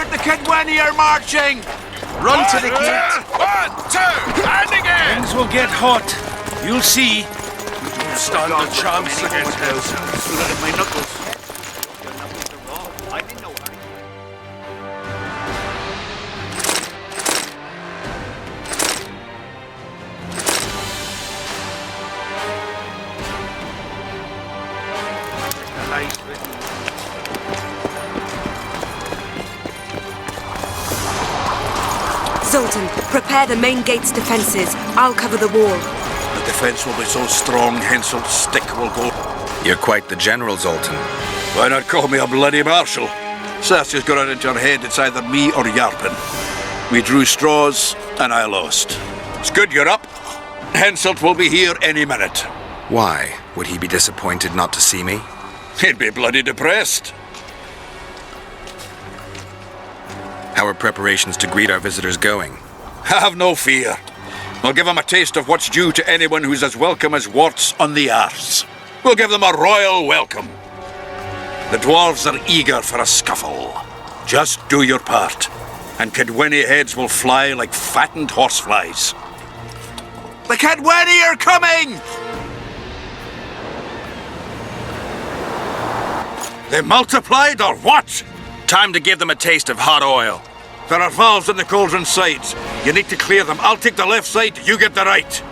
Forward, the Kidwenny are marching! Run to the gate! 1, 2, and again! Things will get hot. You'll see. You stand a chance against us. My knuckles. Zoltan, prepare the main gate's defenses. I'll cover the wall. The defense will be so strong, Henselt's stick will go. You're quite the general, Zoltan. Why not call me a bloody marshal? Cersei's got it into her head it's either me or Yarpen. We drew straws, and I lost. It's good you're up. Henselt will be here any minute. Why? Would he be disappointed not to see me? He'd be bloody depressed. How are preparations to greet our visitors going? Have no fear. We'll give them a taste of what's due to anyone who's as welcome as warts on the arse. We'll give them a royal welcome. The dwarves are eager for a scuffle. Just do your part, and Kidwenny heads will fly like fattened horseflies. The Kidwenny are coming! They multiplied or what? Time to give them a taste of hot oil. There are valves on the cauldron sides. You need to clear them. I'll take the left side, you get the right.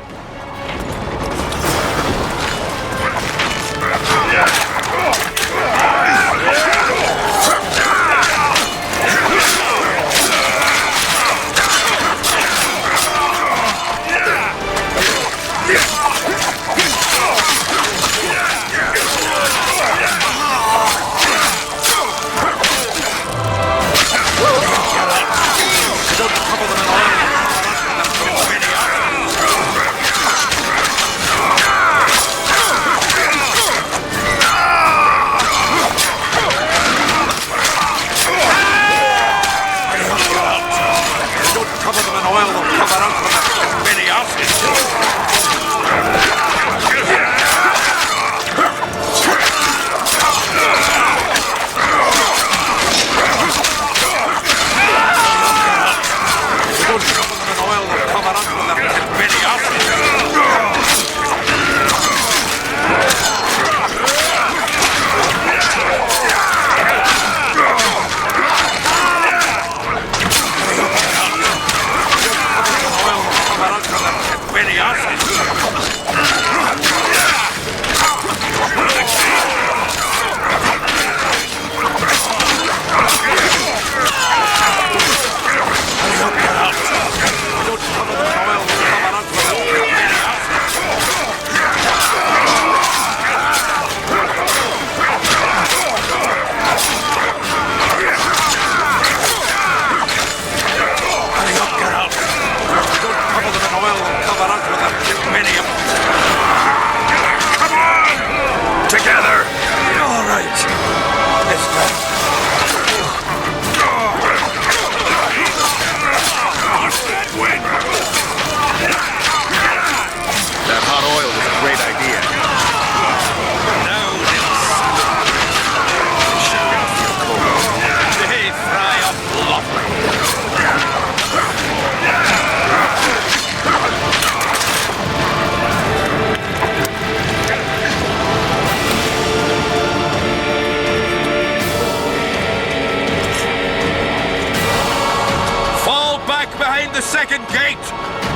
The second gate,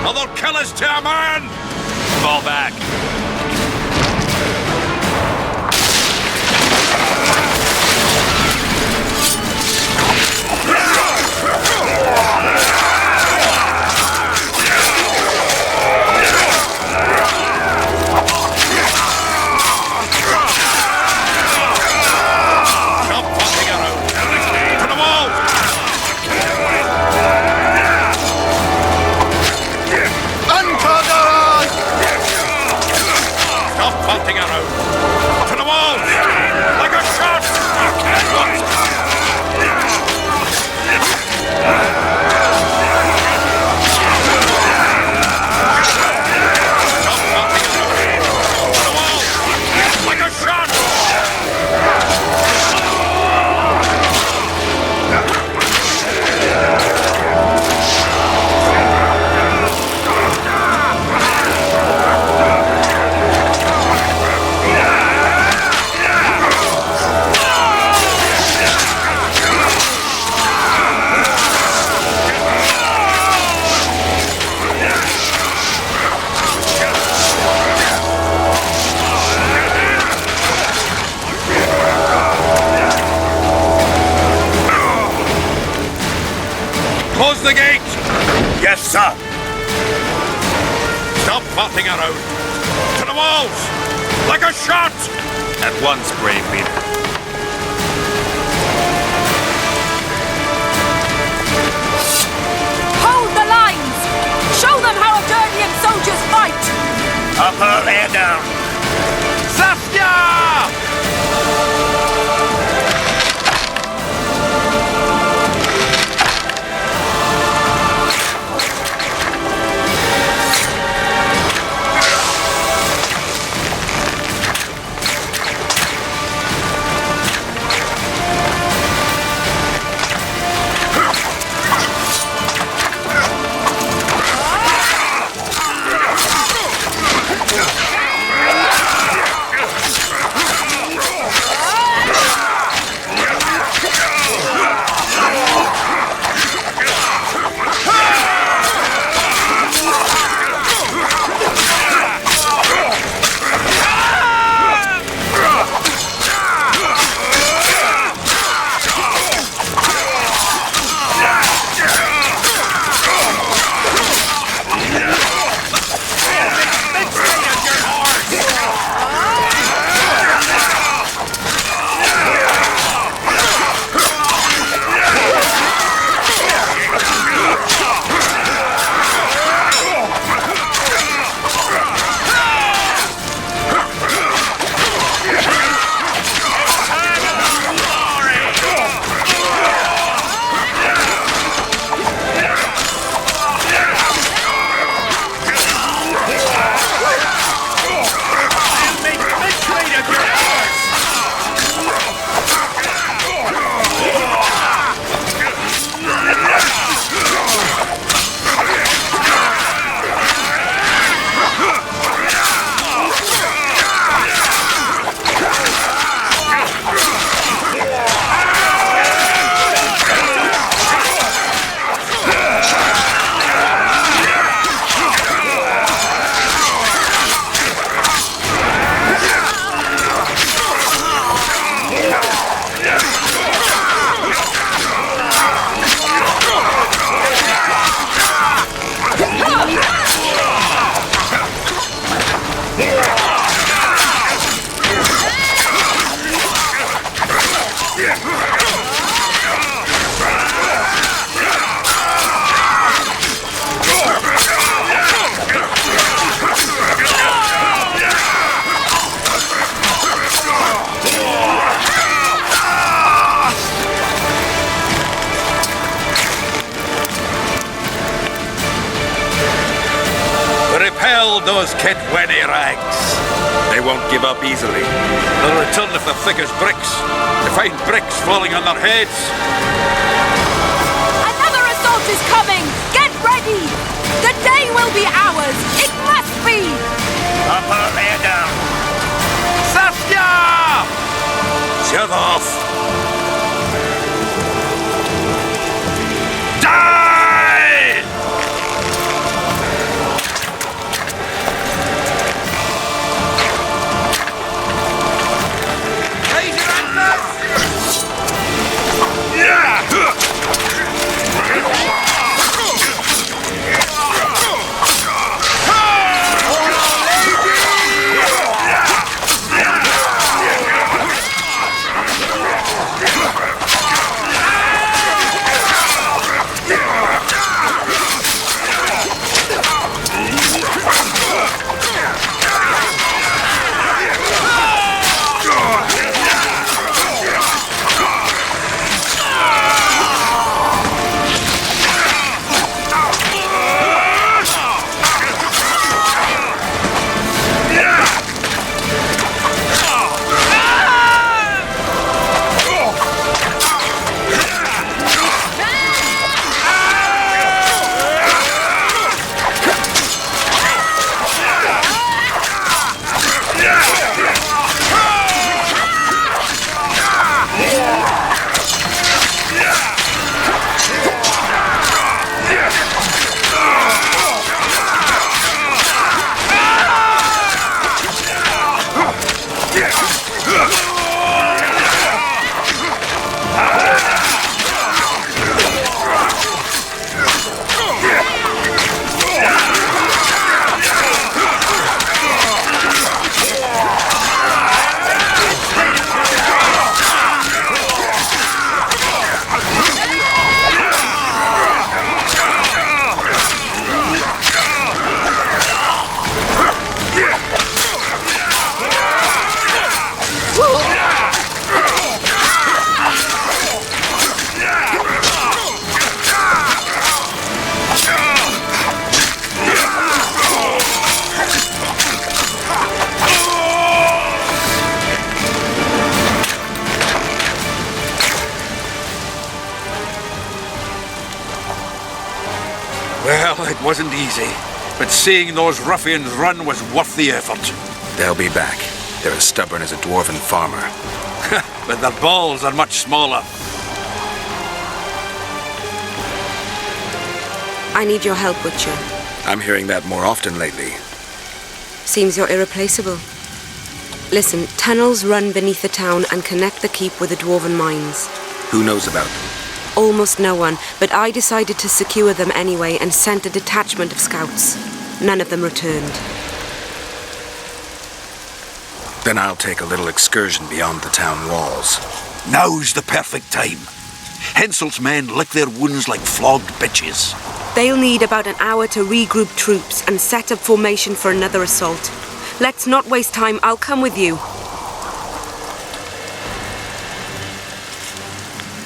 or they'll kill us to a man! Fall back. Close the gate! Yes, sir. Stop faffing around! To the walls! Like a shot! At once, brave leader. Hold the lines! Show them how Eternian soldiers fight! Upper air down. Saskia! Repel those Kitwenny rags. They won't give up easily. They'll return if they're thick as bricks, to find bricks falling on their heads. Another assault is coming! Get ready! The day will be ours! It must be! Upper air down. Saskia! Shut off! Die! Raise your antlers! Yeah! Well, it wasn't easy, but seeing those ruffians run was worth the effort. They'll be back. They're as stubborn as a dwarven farmer. But their balls are much smaller. I need your help, Witcher. I'm hearing that more often lately. Seems you're irreplaceable. Listen, tunnels run beneath the town and connect the keep with the dwarven mines. Who knows about them? Almost no one, but I decided to secure them anyway and sent a detachment of scouts. None of them returned. Then I'll take a little excursion beyond the town walls. Now's the perfect time. Hensel's men lick their wounds like flogged bitches. They'll need about an hour to regroup troops and set up formation for another assault. Let's not waste time. I'll come with you.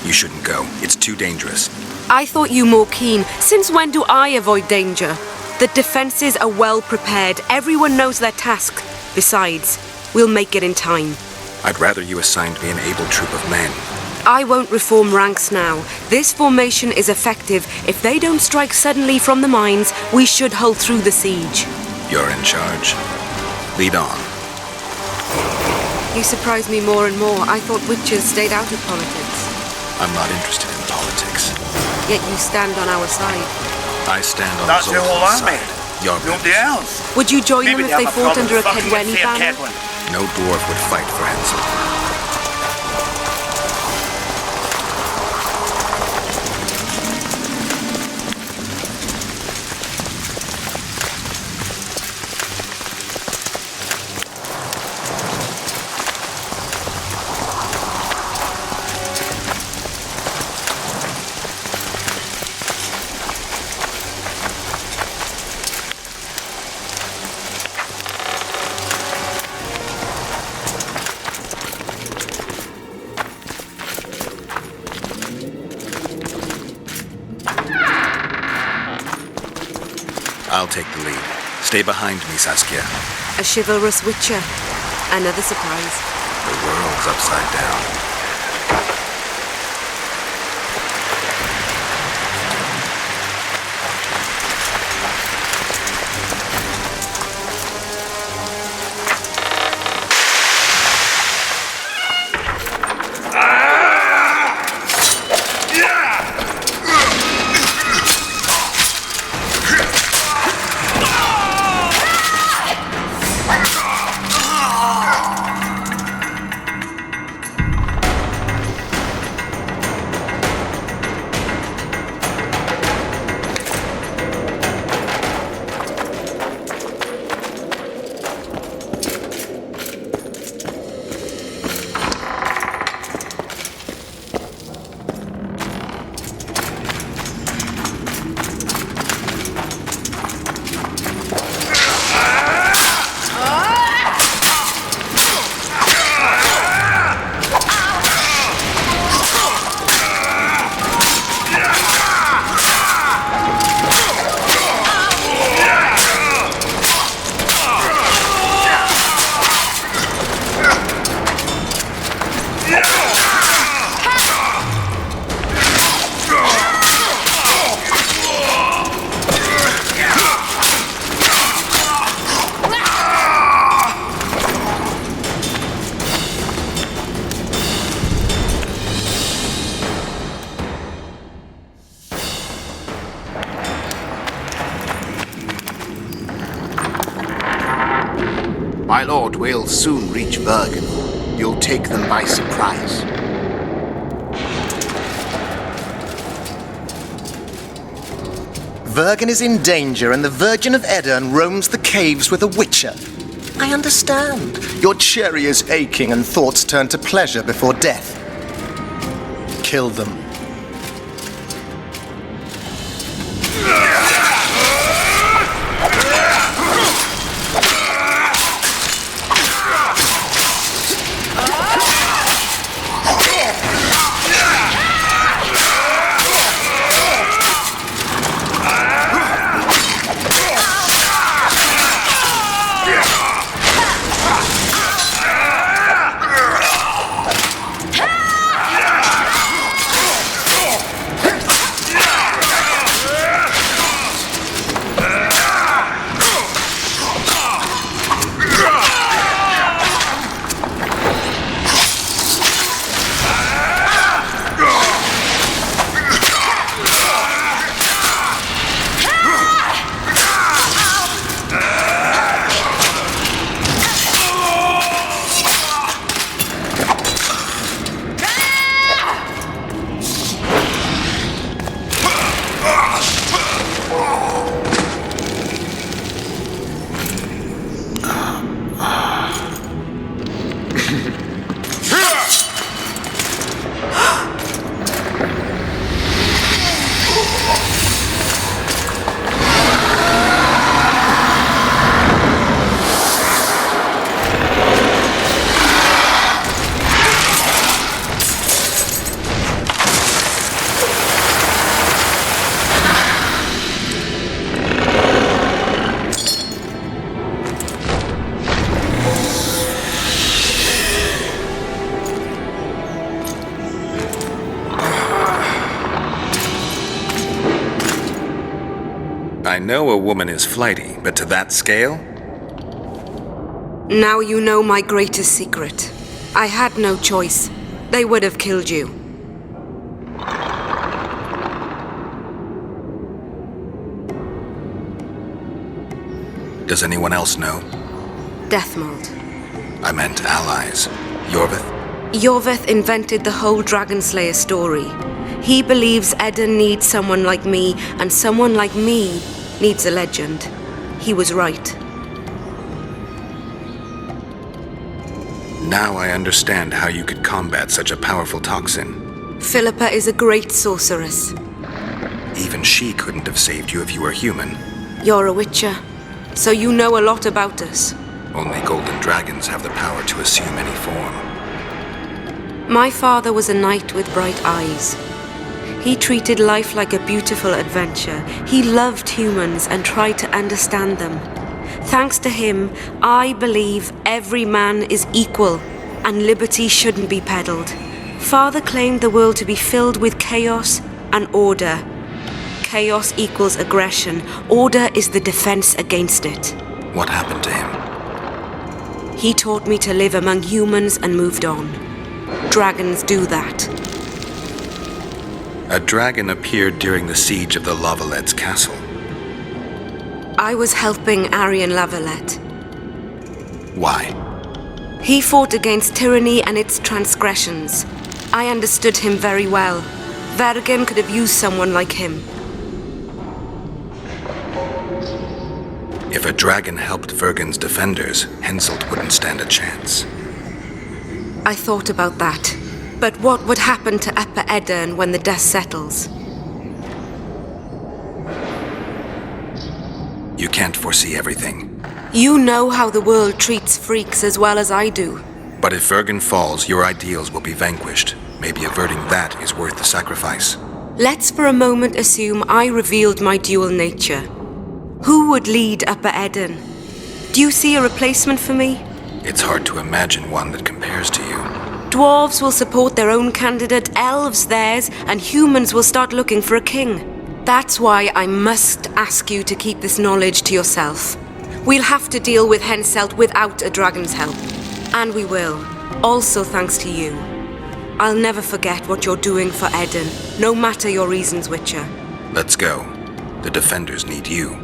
You shouldn't go. It's too dangerous. I thought you more keen. Since when do I avoid danger? The defenses are well prepared. Everyone knows their task. Besides, we'll make it in time. I'd rather you assigned me an able troop of men. I won't reform ranks now. This formation is effective. If they don't strike suddenly from the mines, we should hold through the siege. You're in charge. Lead on. You surprise me more and more. I thought witches stayed out of politics. I'm not interested in politics. Yet you stand on our side. I stand on That's the whole Zoltan's army. side. Your Build the business. house. Would you join Maybe them if they have fought problem under a fucking Kedweni fair banner? Kedwen. No dwarf would fight for Hensel. I'll take the lead. Stay behind me, Saskia. A chivalrous witcher. Another surprise. The world's upside down. My lord, we'll soon reach Bergen. You'll take them by surprise. Bergen is in danger and the Virgin of Edirn roams the caves with a witcher. I understand. Your cherry is aching and thoughts turn to pleasure before death. Kill them. I know a woman is flighty, but to that scale? Now you know my greatest secret. I had no choice. They would have killed you. Does anyone else know? Deathmold. I meant allies. Yorvith? Yorvith invented the whole Dragon Slayer story. He believes Eden needs someone like me, and someone like me needs a legend. He was right. Now I understand how you could combat such a powerful toxin. Philippa is a great sorceress. Even she couldn't have saved you if you were human. You're a witcher, so you know a lot about us. Only golden dragons have the power to assume any form. My father was a knight with bright eyes. He treated life like a beautiful adventure. He loved humans and tried to understand them. Thanks to him, I believe every man is equal and liberty shouldn't be peddled. Father claimed the world to be filled with chaos and order. Chaos equals aggression. Order is the defense against it. What happened to him? He taught me to live among humans and moved on. Dragons do that. A dragon appeared during the siege of the Lavalette's castle. I was helping Aryan Lavalette. Why? He fought against tyranny and its transgressions. I understood him very well. Vergen could have used someone like him. If a dragon helped Vergen's defenders, Henselt wouldn't stand a chance. I thought about that. But what would happen to Upper Edirn when the dust settles? You can't foresee everything. You know how the world treats freaks as well as I do. But if Vergen falls, your ideals will be vanquished. Maybe averting that is worth the sacrifice. Let's for a moment assume I revealed my dual nature. Who would lead Upper Edirn? Do you see a replacement for me? It's hard to imagine one that compares to you. Dwarves will support their own candidate, elves theirs, and humans will start looking for a king. That's why I must ask you to keep this knowledge to yourself. We'll have to deal with Henselt without a dragon's help. And we will. Also thanks to you. I'll never forget what you're doing for Eden, no matter your reasons, Witcher. Let's go. The defenders need you.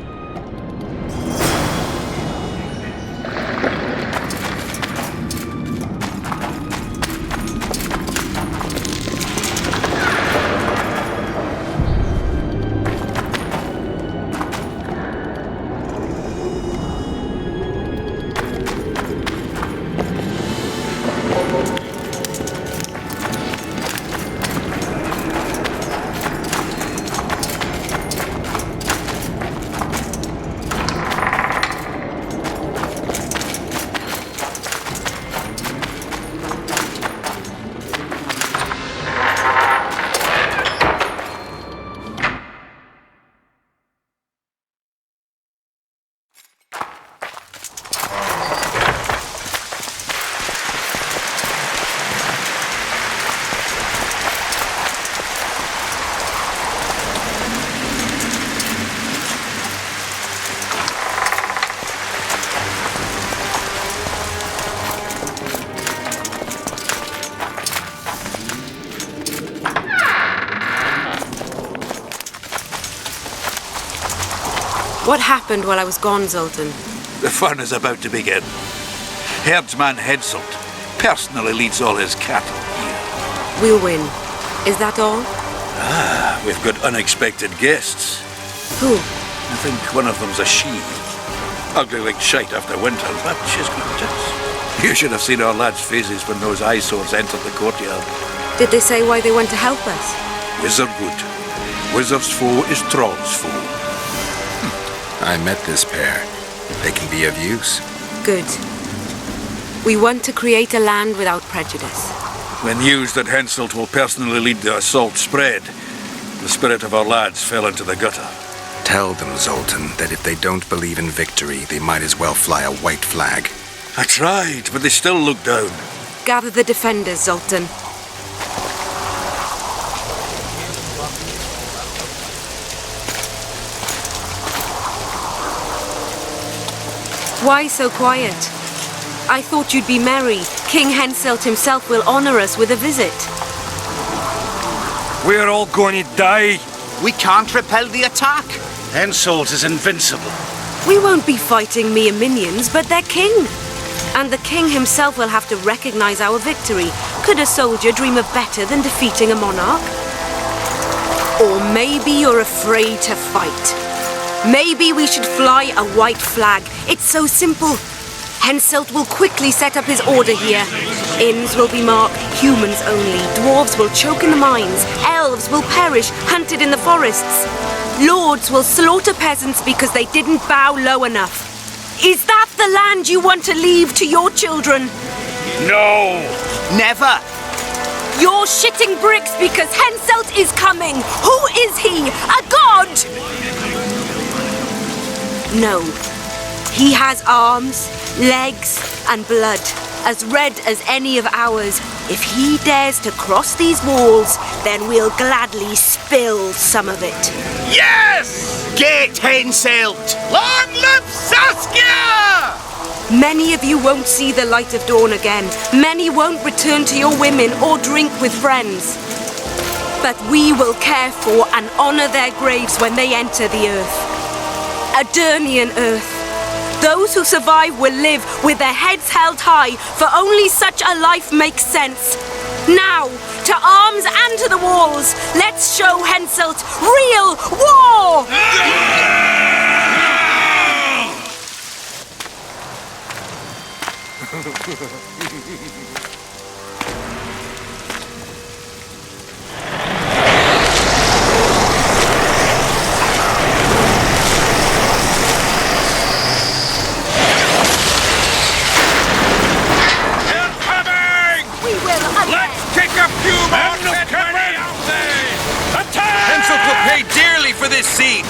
What happened while I was gone, Zoltan? The fun is about to begin. Herdsman Henselt personally leads all his cattle here. We'll win. Is that all? We've got unexpected guests. Who? I think one of them's a she. Ugly like shite after winter, but she's got tits. You should have seen our lads' faces when those eyesores entered the courtyard. Did they say why they went to help us? Wizard good. Wizard's foe is Troll's foe. I met this pair. They can be of use. Good. We want to create a land without prejudice. When news that Henselt will personally lead the assault spread, the spirit of our lads fell into the gutter. Tell them, Zoltan, that if they don't believe in victory, they might as well fly a white flag. I tried, but they still look down. Gather the defenders, Zoltan. Why so quiet? I thought you'd be merry. King Henselt himself will honor us with a visit. We're all going to die. We can't repel the attack. Henselt is invincible. We won't be fighting mere minions, but their king. And the king himself will have to recognize our victory. Could a soldier dream of better than defeating a monarch? Or maybe you're afraid to fight. Maybe we should fly a white flag. It's so simple. Henselt will quickly set up his order here. Inns will be marked humans only. Dwarves will choke in the mines. Elves will perish, hunted in the forests. Lords will slaughter peasants because they didn't bow low enough. Is that the land you want to leave to your children? No! Never. You're shitting bricks because Henselt is coming. Who is he? A god? No. He has arms, legs, and blood, as red as any of ours. If he dares to cross these walls, then we'll gladly spill some of it. Yes! Get Henselt! Long live Saskia! Many of you won't see the light of dawn again. Many won't return to your women or drink with friends. But we will care for and honor their graves when they enter the earth. Adernian earth. Those who survive will live with their heads held high, for only such a life makes sense. Now, to arms and to the walls, let's show Henselt real war! Henselt will pay dearly for this siege.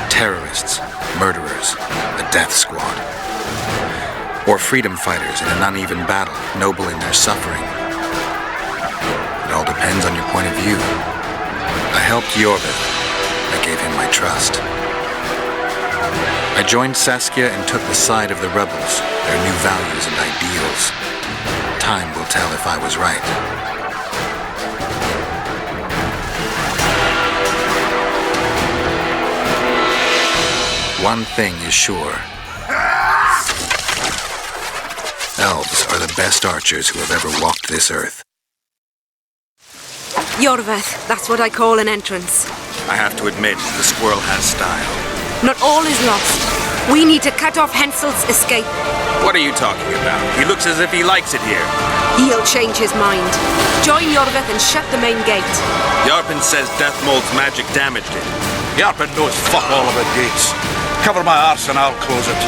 Terrorists, murderers, the death squad. Or freedom fighters in an uneven battle, noble in their suffering. It all depends on your point of view. I helped Yorvith. I gave him my trust. I joined Saskia and took the side of the rebels, their new values and ideals. Time will tell if I was right. One thing is sure. Elves are the best archers who have ever walked this earth. Yorvith, that's what I call an entrance. I have to admit, the squirrel has style. Not all is lost. We need to cut off Henselt's escape. What are you talking about? He looks as if he likes it here. He'll change his mind. Join Yorvith and shut the main gate. Yarpen says Deathmold's magic damaged it. Yarpen knows fuck all about gates. Cover my arse and I'll close it.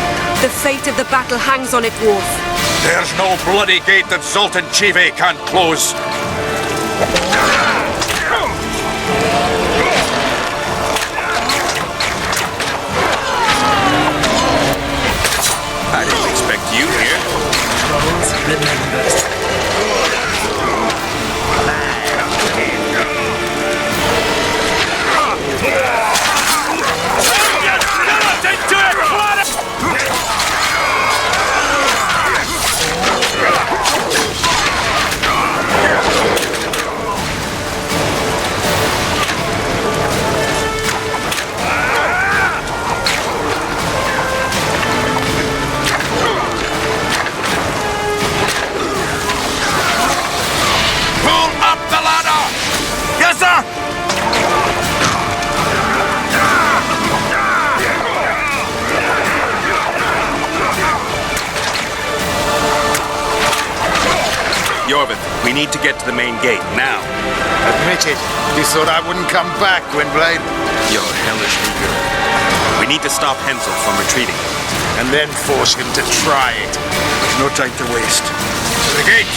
The fate of the battle hangs on it, Dwarf. There's no bloody gate that Zoltan Chive can't close. I didn't expect you here. Pull up the ladder! Yes, sir! Yorvith, we need to get to the main gate, now. Admit it. You thought I wouldn't come back, Gwynblade? You're hellishly good. We need to stop Hensel from retreating. And then force him to try it. No time to waste. To the gate!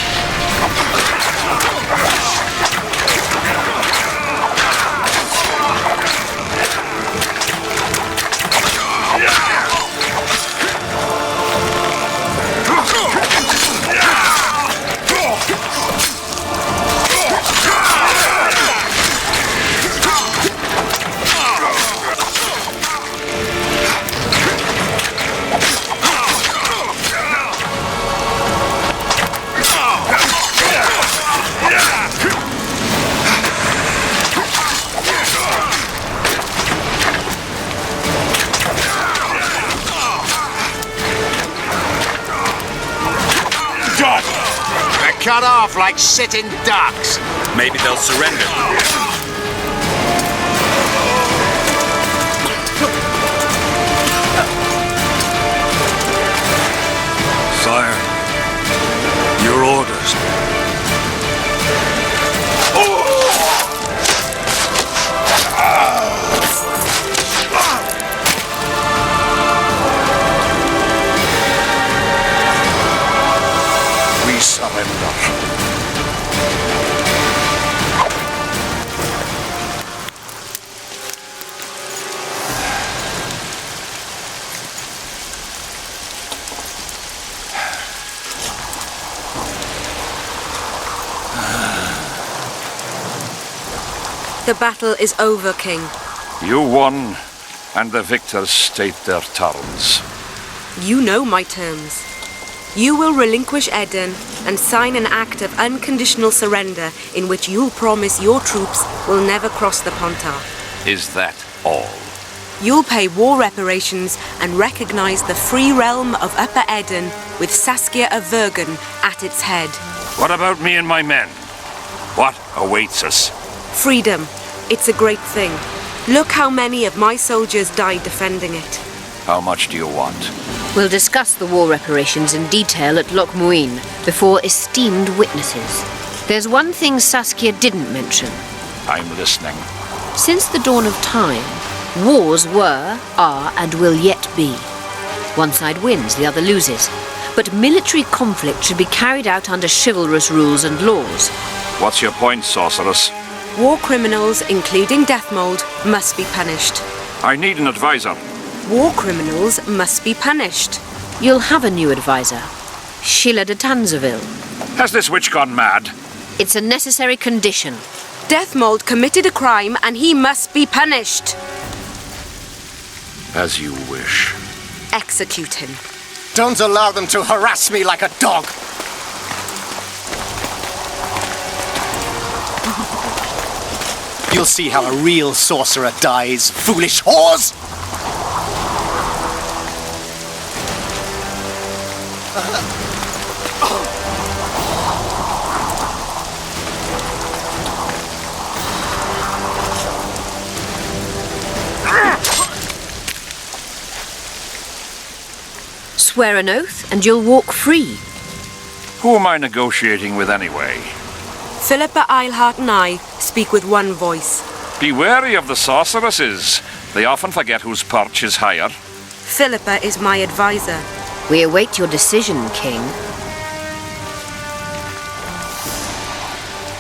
Cut off like sitting ducks. Maybe they'll surrender. Sire, your orders. We surrender. The battle is over, King. You won, and the victors state their terms. You know my terms. You will relinquish Eden and sign an act of unconditional surrender in which you'll promise your troops will never cross the Pontar. Is that all? You'll pay war reparations and recognize the free realm of Upper Eden with Saskia of Vergen at its head. What about me and my men? What awaits us? Freedom. It's a great thing. Look how many of my soldiers died defending it. How much do you want? We'll discuss the war reparations in detail at Loch Muin before esteemed witnesses. There's one thing Saskia didn't mention. I'm listening. Since the dawn of time, wars were, are, and will yet be. One side wins, the other loses. But military conflict should be carried out under chivalrous rules and laws. What's your point, sorceress? War criminals, including Deathmold, must be punished. I need an advisor. War criminals must be punished. You'll have a new advisor, Sheila de Tanzaville. Has this witch gone mad? It's a necessary condition. Deathmold committed a crime and he must be punished. As you wish. Execute him. Don't allow them to harass me like a dog. You'll see how a real sorcerer dies, foolish whores! Swear an oath and you'll walk free. Who am I negotiating with anyway? Philippa, Eilhart and I speak with one voice. Be wary of the sorceresses. They often forget whose perch is higher. Philippa is my advisor. We await your decision, King.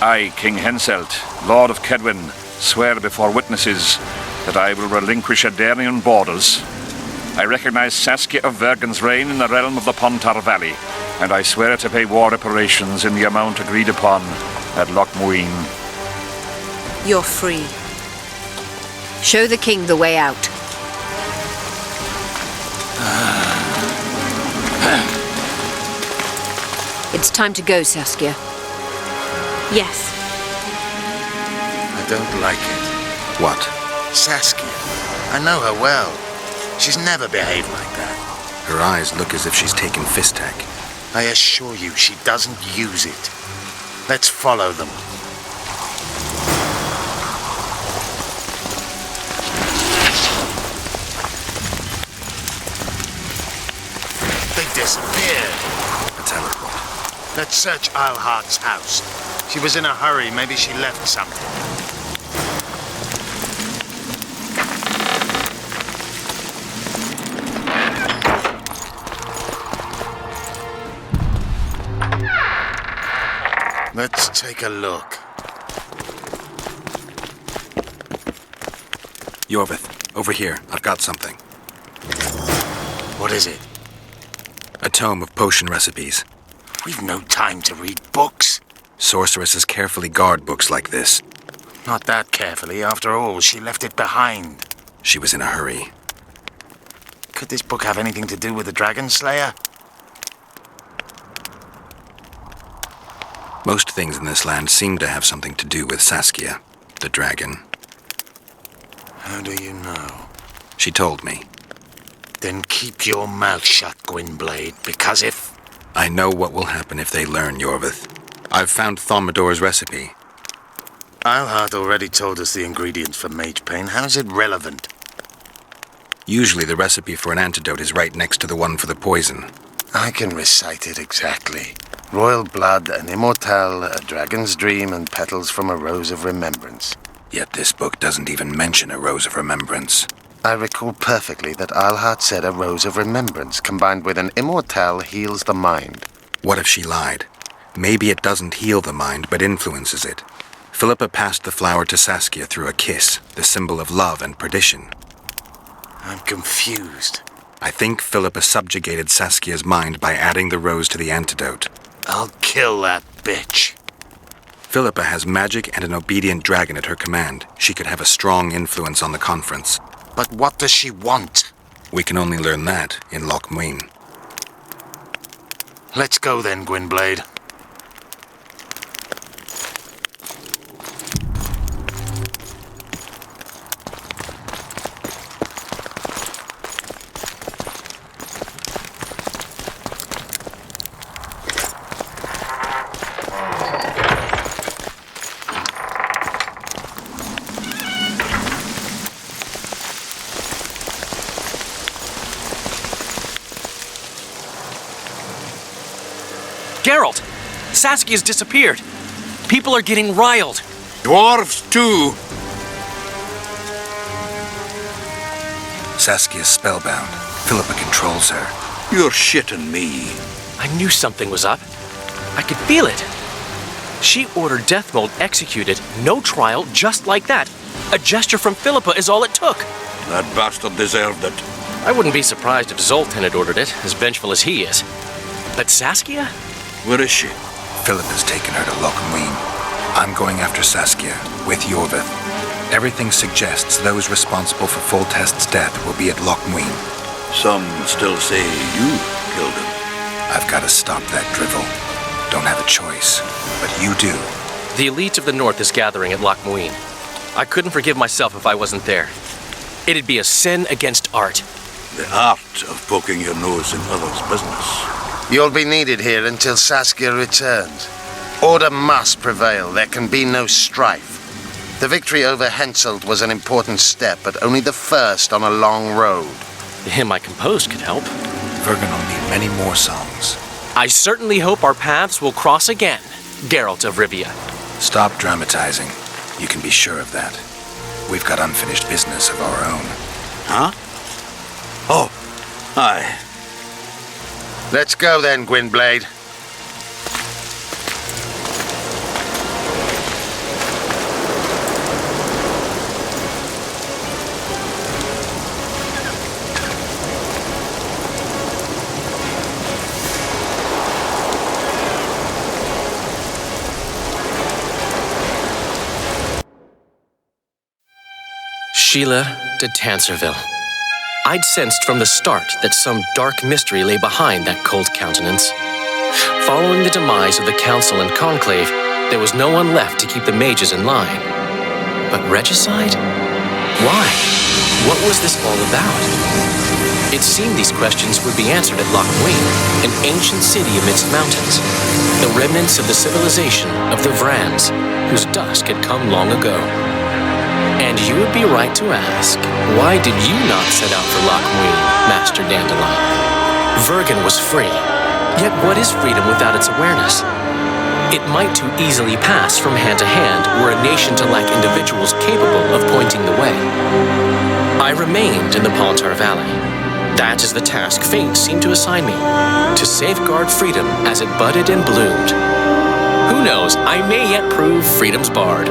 I, King Henselt, Lord of Kedwin, swear before witnesses that I will relinquish Adarian borders. I recognize Saskia of Vergen's reign in the realm of the Pontar Valley, and I swear to pay war reparations in the amount agreed upon at Loch Muin. You're free. Show the king the way out. It's time to go, Saskia. Yes. I don't like it. What? Saskia. I know her well. She's never behaved like that. Her eyes look as if she's taken Fistek. I assure you, she doesn't use it. Let's follow them. They disappeared. A teleport. Let's search Eilhart's house. She was in a hurry. Maybe she left something. Let's take a look. Yorvith, over here. I've got something. What is it? A tome of potion recipes. We've no time to read books. Sorceresses carefully guard books like this. Not that carefully. After all, she left it behind. She was in a hurry. Could this book have anything to do with the Dragon Slayer? Most things in this land seem to have something to do with Saskia, the dragon. How do you know? She told me. Then keep your mouth shut, Gwynblade, because if... I know what will happen if they learn, Yorvith. I've found Thaumadour's recipe. Eilhart already told us the ingredients for mage pain. How's it relevant? Usually the recipe for an antidote is right next to the one for the poison. I can recite it exactly. Royal blood, an immortal, a dragon's dream, and petals from a rose of remembrance. Yet this book doesn't even mention a rose of remembrance. I recall perfectly that Eilhart said a rose of remembrance combined with an immortal heals the mind. What if she lied? Maybe it doesn't heal the mind, but influences it. Philippa passed the flower to Saskia through a kiss, the symbol of love and perdition. I'm confused. I think Philippa subjugated Saskia's mind by adding the rose to the antidote. I'll kill that bitch. Philippa has magic and an obedient dragon at her command. She could have a strong influence on the conference. But what does she want? We can only learn that in Loch Muin. Let's go then, Gwynblade. Geralt! Saskia's disappeared. People are getting riled. Dwarves, too. Saskia's spellbound. Philippa controls her. You're shitting me. I knew something was up. I could feel it. She ordered Deathmold executed, no trial, just like that. A gesture from Philippa is all it took. That bastard deserved it. I wouldn't be surprised if Zoltan had ordered it, as vengeful as he is. But Saskia? Where is she? Philippa's taken her to Loch Muin. I'm going after Saskia, with Yorvith. Everything suggests those responsible for Foltest's death will be at Loch Muin. Some still say you killed him. I've got to stop that drivel. Don't have a choice, but you do. The elite of the North is gathering at Loch Muin. I couldn't forgive myself if I wasn't there. It'd be a sin against art. The art of poking your nose in others' business. You'll be needed here until Saskia returns. Order must prevail. There can be no strife. The victory over Henselt was an important step, but only the first on a long road. The hymn I composed could help. Vergen will need many more songs. I certainly hope our paths will cross again, Geralt of Rivia. Stop dramatizing. You can be sure of that. We've got unfinished business of our own. Huh? Oh, aye. Let's go then, Gwynblade. Sheila de Tanserville. I'd sensed from the start that some dark mystery lay behind that cold countenance. Following the demise of the Council and Conclave, there was no one left to keep the mages in line. But regicide? Why? What was this all about? It seemed these questions would be answered at Loch Muin, an ancient city amidst mountains, the remnants of the civilization of the Vrans, whose dusk had come long ago. And you would be right to ask, why did you not set out for Loch Muin, Master Dandelion? Vergen was free, yet what is freedom without its awareness? It might too easily pass from hand to hand were a nation to lack individuals capable of pointing the way. I remained in the Palantar Valley. That is the task fate seemed to assign me, to safeguard freedom as it budded and bloomed. Who knows, I may yet prove freedom's bard.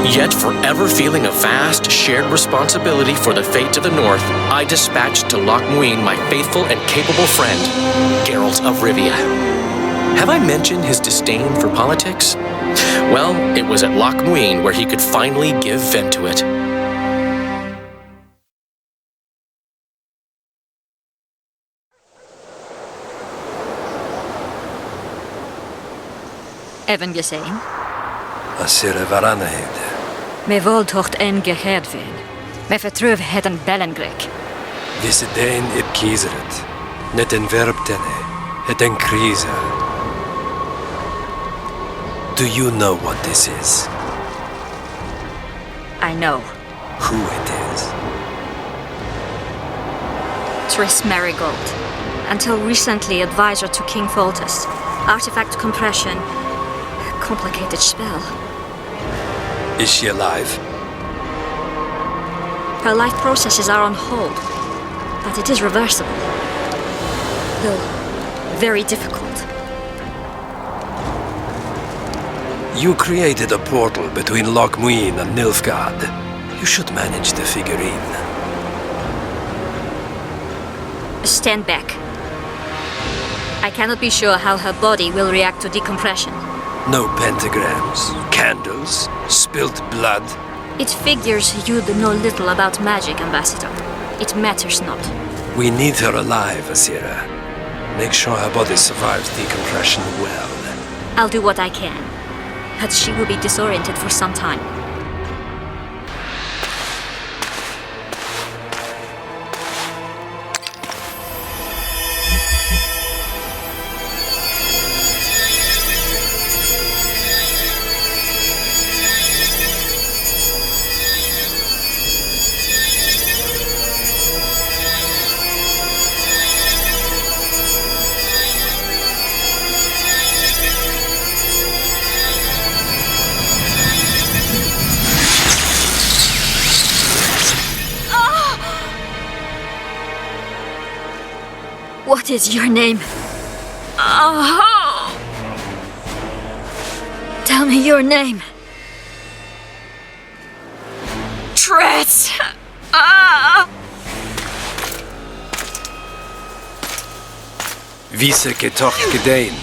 Yet forever feeling a vast, shared responsibility for the fate of the North, I dispatched to Loch Muin my faithful and capable friend, Geralt of Rivia. Have I mentioned his disdain for politics? Well, it was at Loch Muin where he could finally give vent to it. Even gesehen? Asira varanheid. Me voltocht en geheerdveen. Me vertruv het een bellengrek. Visse dein kiezeret. Net en verbtene. Het en krize. Do you know what this is? I know. Who it is? Triss Marigold. Until recently advisor to King Foltest. Artifact compression. Complicated spell. Is she alive? Her life processes are on hold, but it is reversible. Though very difficult. You created a portal between Loch Muin and Nilfgaard. You should manage the figurine. Stand back. I cannot be sure how her body will react to decompression. No pentagrams, candles, spilt blood. It figures you know little about magic, Ambassador. It matters not. We need her alive, Asira. Make sure her body survives decompression well. I'll do what I can, but she will be disoriented for some time. What is your name? Oh. Tell me your name. Triss! Vise getocht gedein.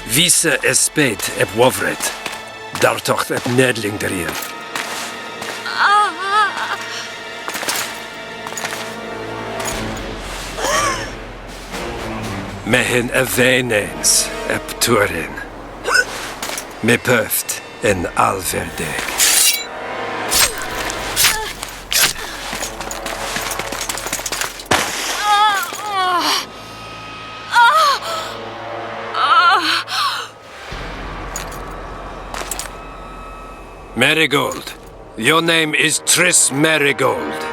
Vise espeit eb wovret. Dartocht eb nedling derir. Mehen eveneens eb turin. Me pöft en alverdeg. Marigold. Your name is Triss Marigold.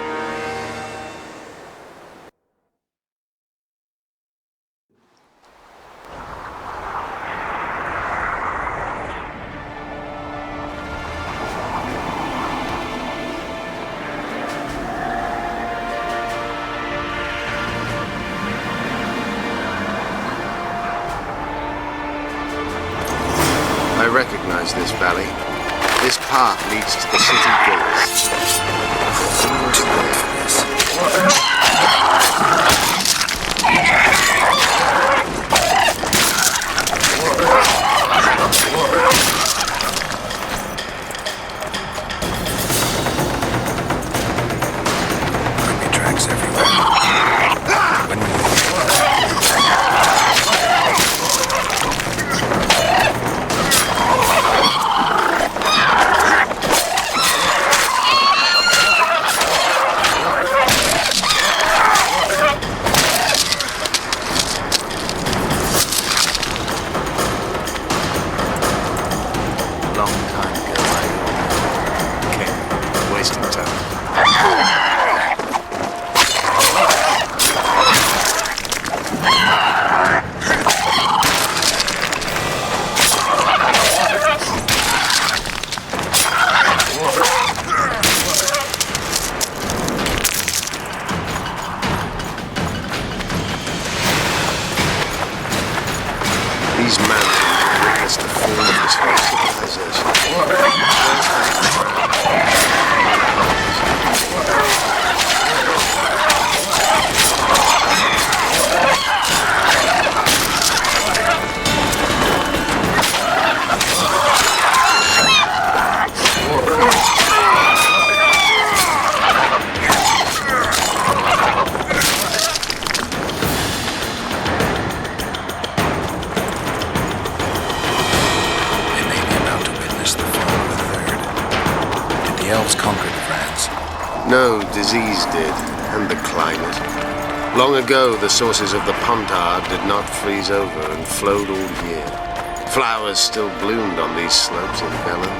I recognize this valley. This path leads to the city gates. Too late for this. dogs everywhere. When These mountains witness the fall of this whole civilization. Elves conquered France. No, disease did, and the climate. Long ago, the sources of the Pontard did not freeze over and flowed all year. Flowers still bloomed on these slopes in Velen.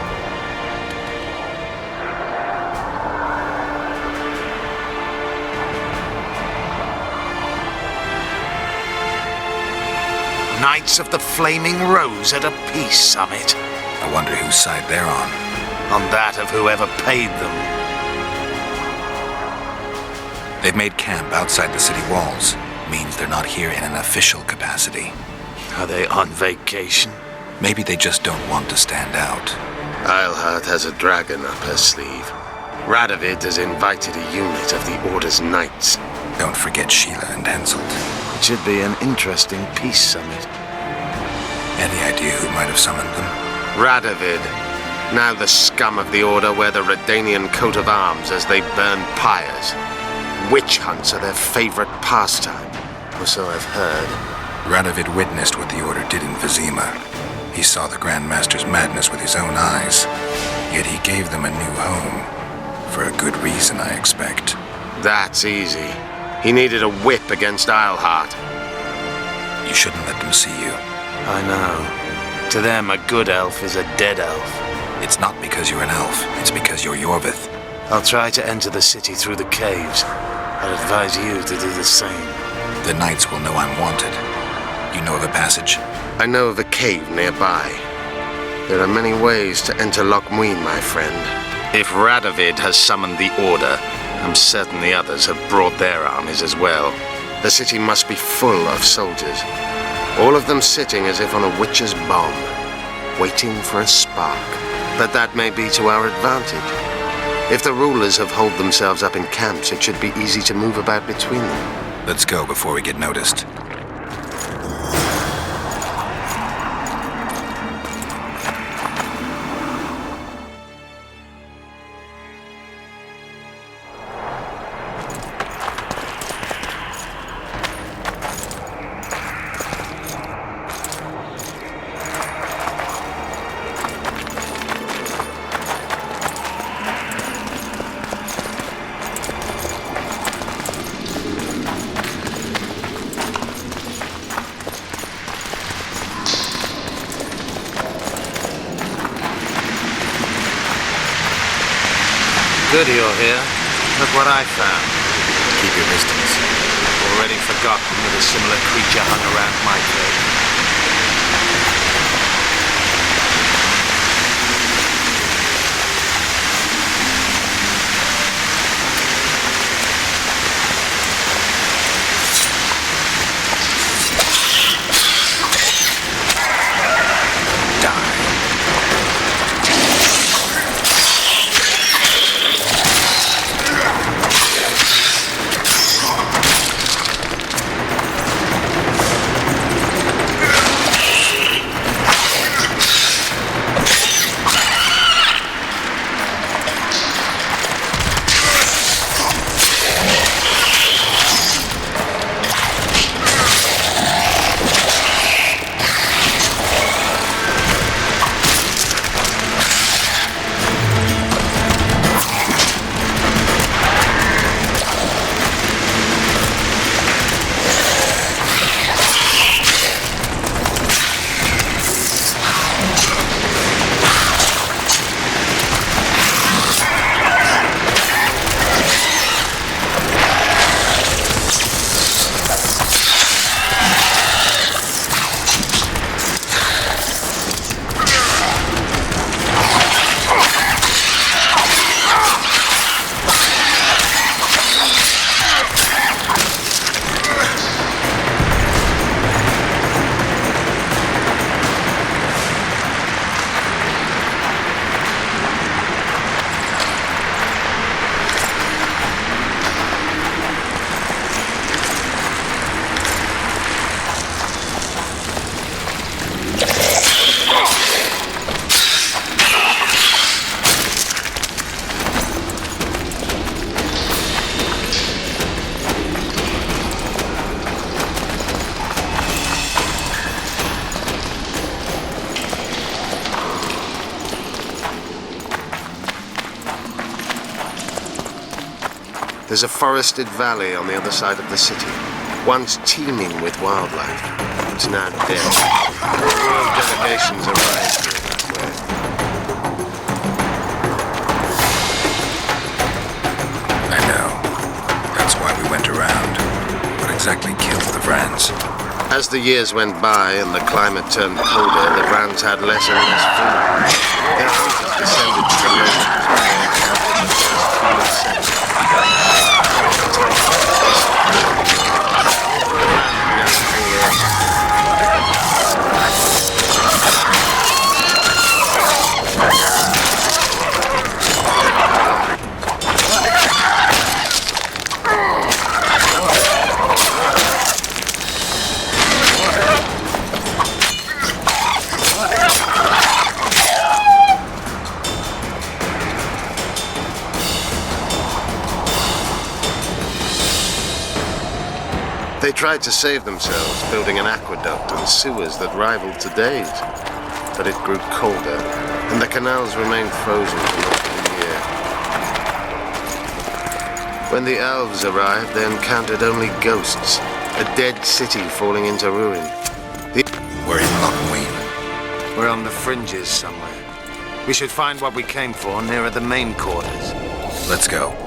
Knights of the Flaming Rose at a peace summit. I wonder whose side they're on. On that of whoever paid them. They've made camp outside the city walls. Means they're not here in an official capacity. Are they on vacation? Maybe they just don't want to stand out. Eilhart has a dragon up her sleeve. Radovid has invited a unit of the Order's knights. Don't forget Sheila and Henselt. It should be an interesting peace summit. Any idea who might have summoned them? Radovid. Now the scum of the Order wear the Redanian coat of arms as they burn pyres. Witch hunts are their favorite pastime, or so I've heard. Radovid witnessed what the Order did in Vizima. He saw the Grand Master's madness with his own eyes. Yet he gave them a new home. For a good reason, I expect. That's easy. He needed a whip against Eilhart. You shouldn't let them see you. I know. To them, a good elf is a dead elf. It's not because you're an elf, it's because you're Yorvith. I'll try to enter the city through the caves. I'd advise you to do the same. The knights will know I'm wanted. You know of a passage? I know of a cave nearby. There are many ways to enter Loch Muin, my friend. If Radovid has summoned the Order, I'm certain the others have brought their armies as well. The city must be full of soldiers. All of them sitting as if on a witch's bomb, waiting for a spark. But that may be to our advantage. If the rulers have holed themselves up in camps, it should be easy to move about between them. Let's go before we get noticed. Good you're here. Look what I found. Keep your distance. Already forgotten that a similar creature hung around my cave. There's a forested valley on the other side of the city, once teeming with wildlife. It's now dead. Royal delegations arrived that way. I know. That's why we went around. What exactly killed the Vrans? As the years went by and the climate turned colder, the Vrans had less and less food. Their hunters descended to the mountains where they encountered the first human settlement. They tried to save themselves, building an aqueduct and sewers that rivaled today's. But it grew colder, and the canals remained frozen for most of the year. When the elves arrived, they encountered only ghosts, a dead city falling into ruin. We're in Loch Muin. We're on the fringes somewhere. We should find what we came for nearer the main quarters. Let's go.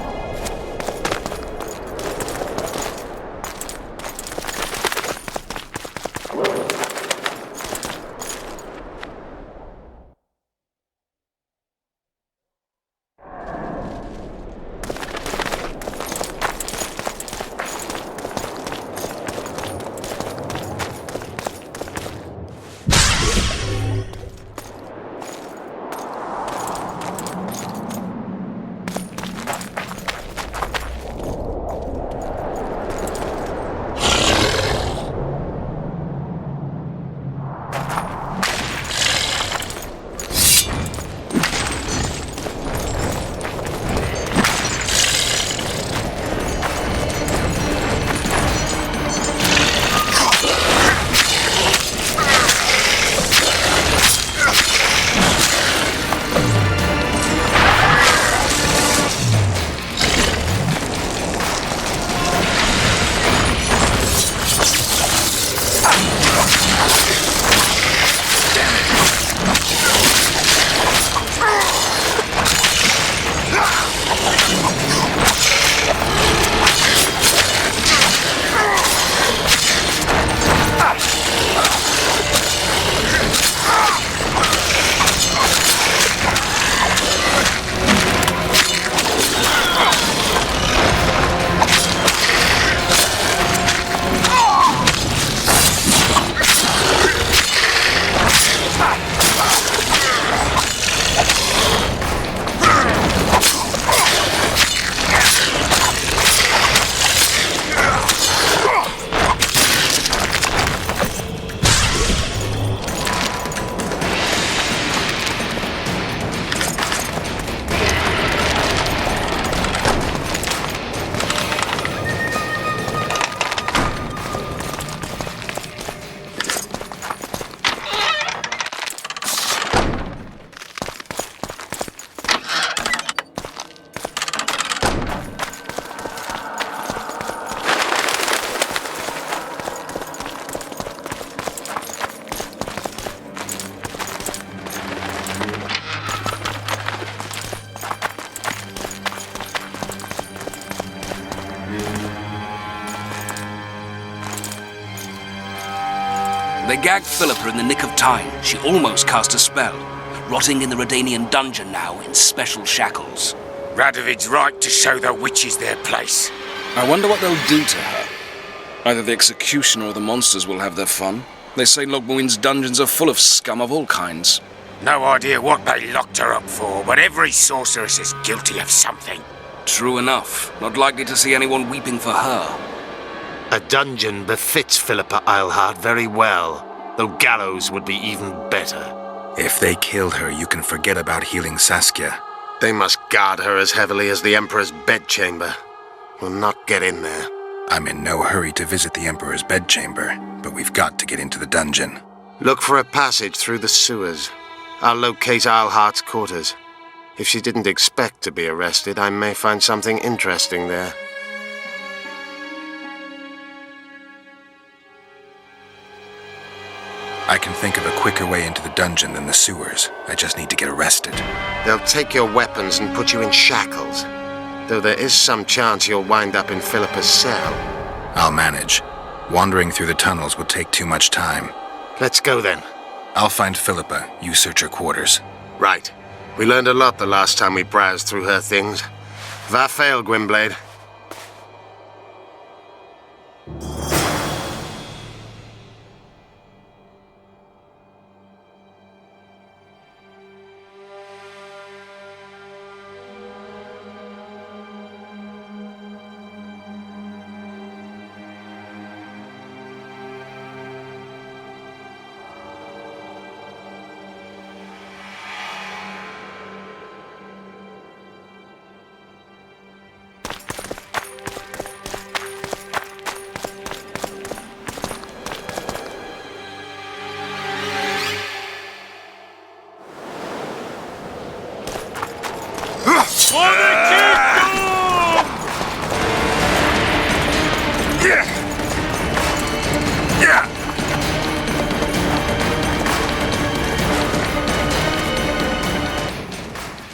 They gagged Philippa in the nick of time. She almost cast a spell. Rotting in the Redanian dungeon now in special shackles. Radovid's right to show the witches their place. I wonder what they'll do to her. Either the executioner or the monsters will have their fun. They say Loch Muin's dungeons are full of scum of all kinds. No idea what they locked her up for, but every sorceress is guilty of something. True enough. Not likely to see anyone weeping for her. A dungeon befits Philippa Eilhart very well, though gallows would be even better. If they killed her, you can forget about healing Saskia. They must guard her as heavily as the Emperor's bedchamber. We'll not get in there. I'm in no hurry to visit the Emperor's bedchamber, but we've got to get into the dungeon. Look for a passage through the sewers. I'll locate Eilhart's quarters. If she didn't expect to be arrested, I may find something interesting there. I can think of a quicker way into the dungeon than the sewers. I just need to get arrested. They'll take your weapons and put you in shackles. Though there is some chance you'll wind up in Philippa's cell. I'll manage. Wandering through the tunnels would take too much time. Let's go then. I'll find Philippa. You search her quarters. Right. We learned a lot the last time we browsed through her things. Va fail, Gwynblade.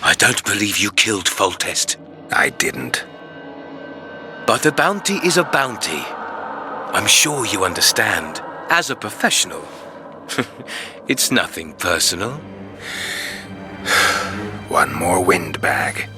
I don't believe you killed Foltest. I didn't. But a bounty is a bounty. I'm sure you understand. As a professional. It's nothing personal. One more windbag.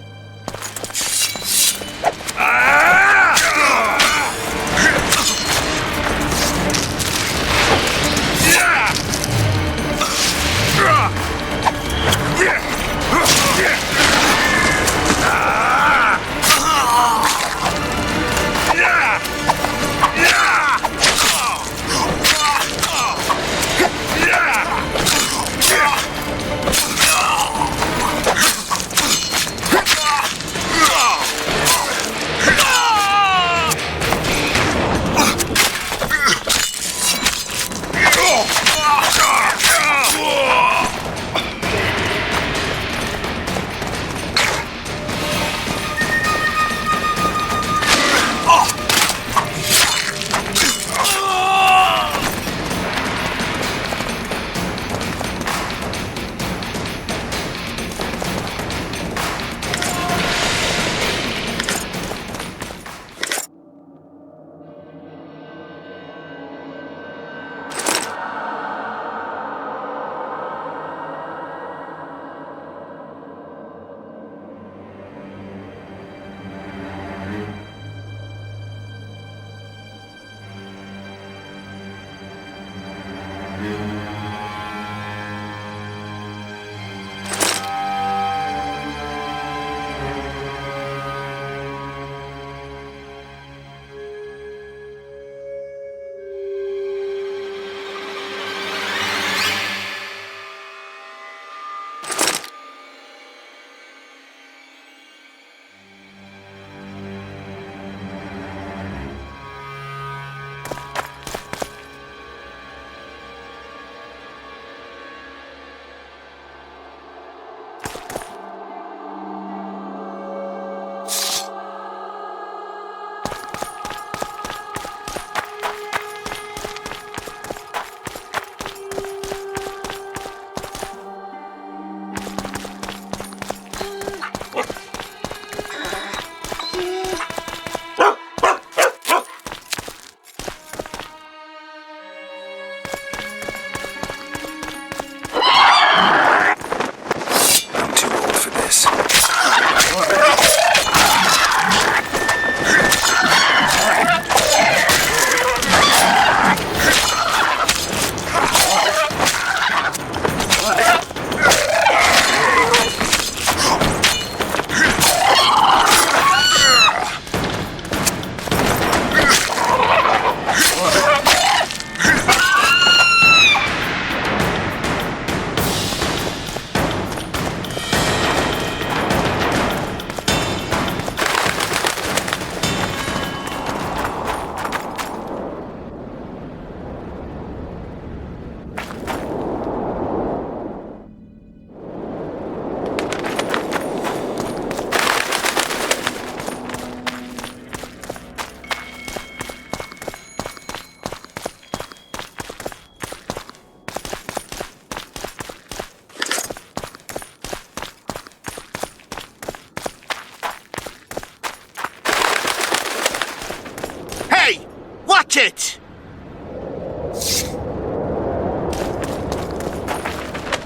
Eat it!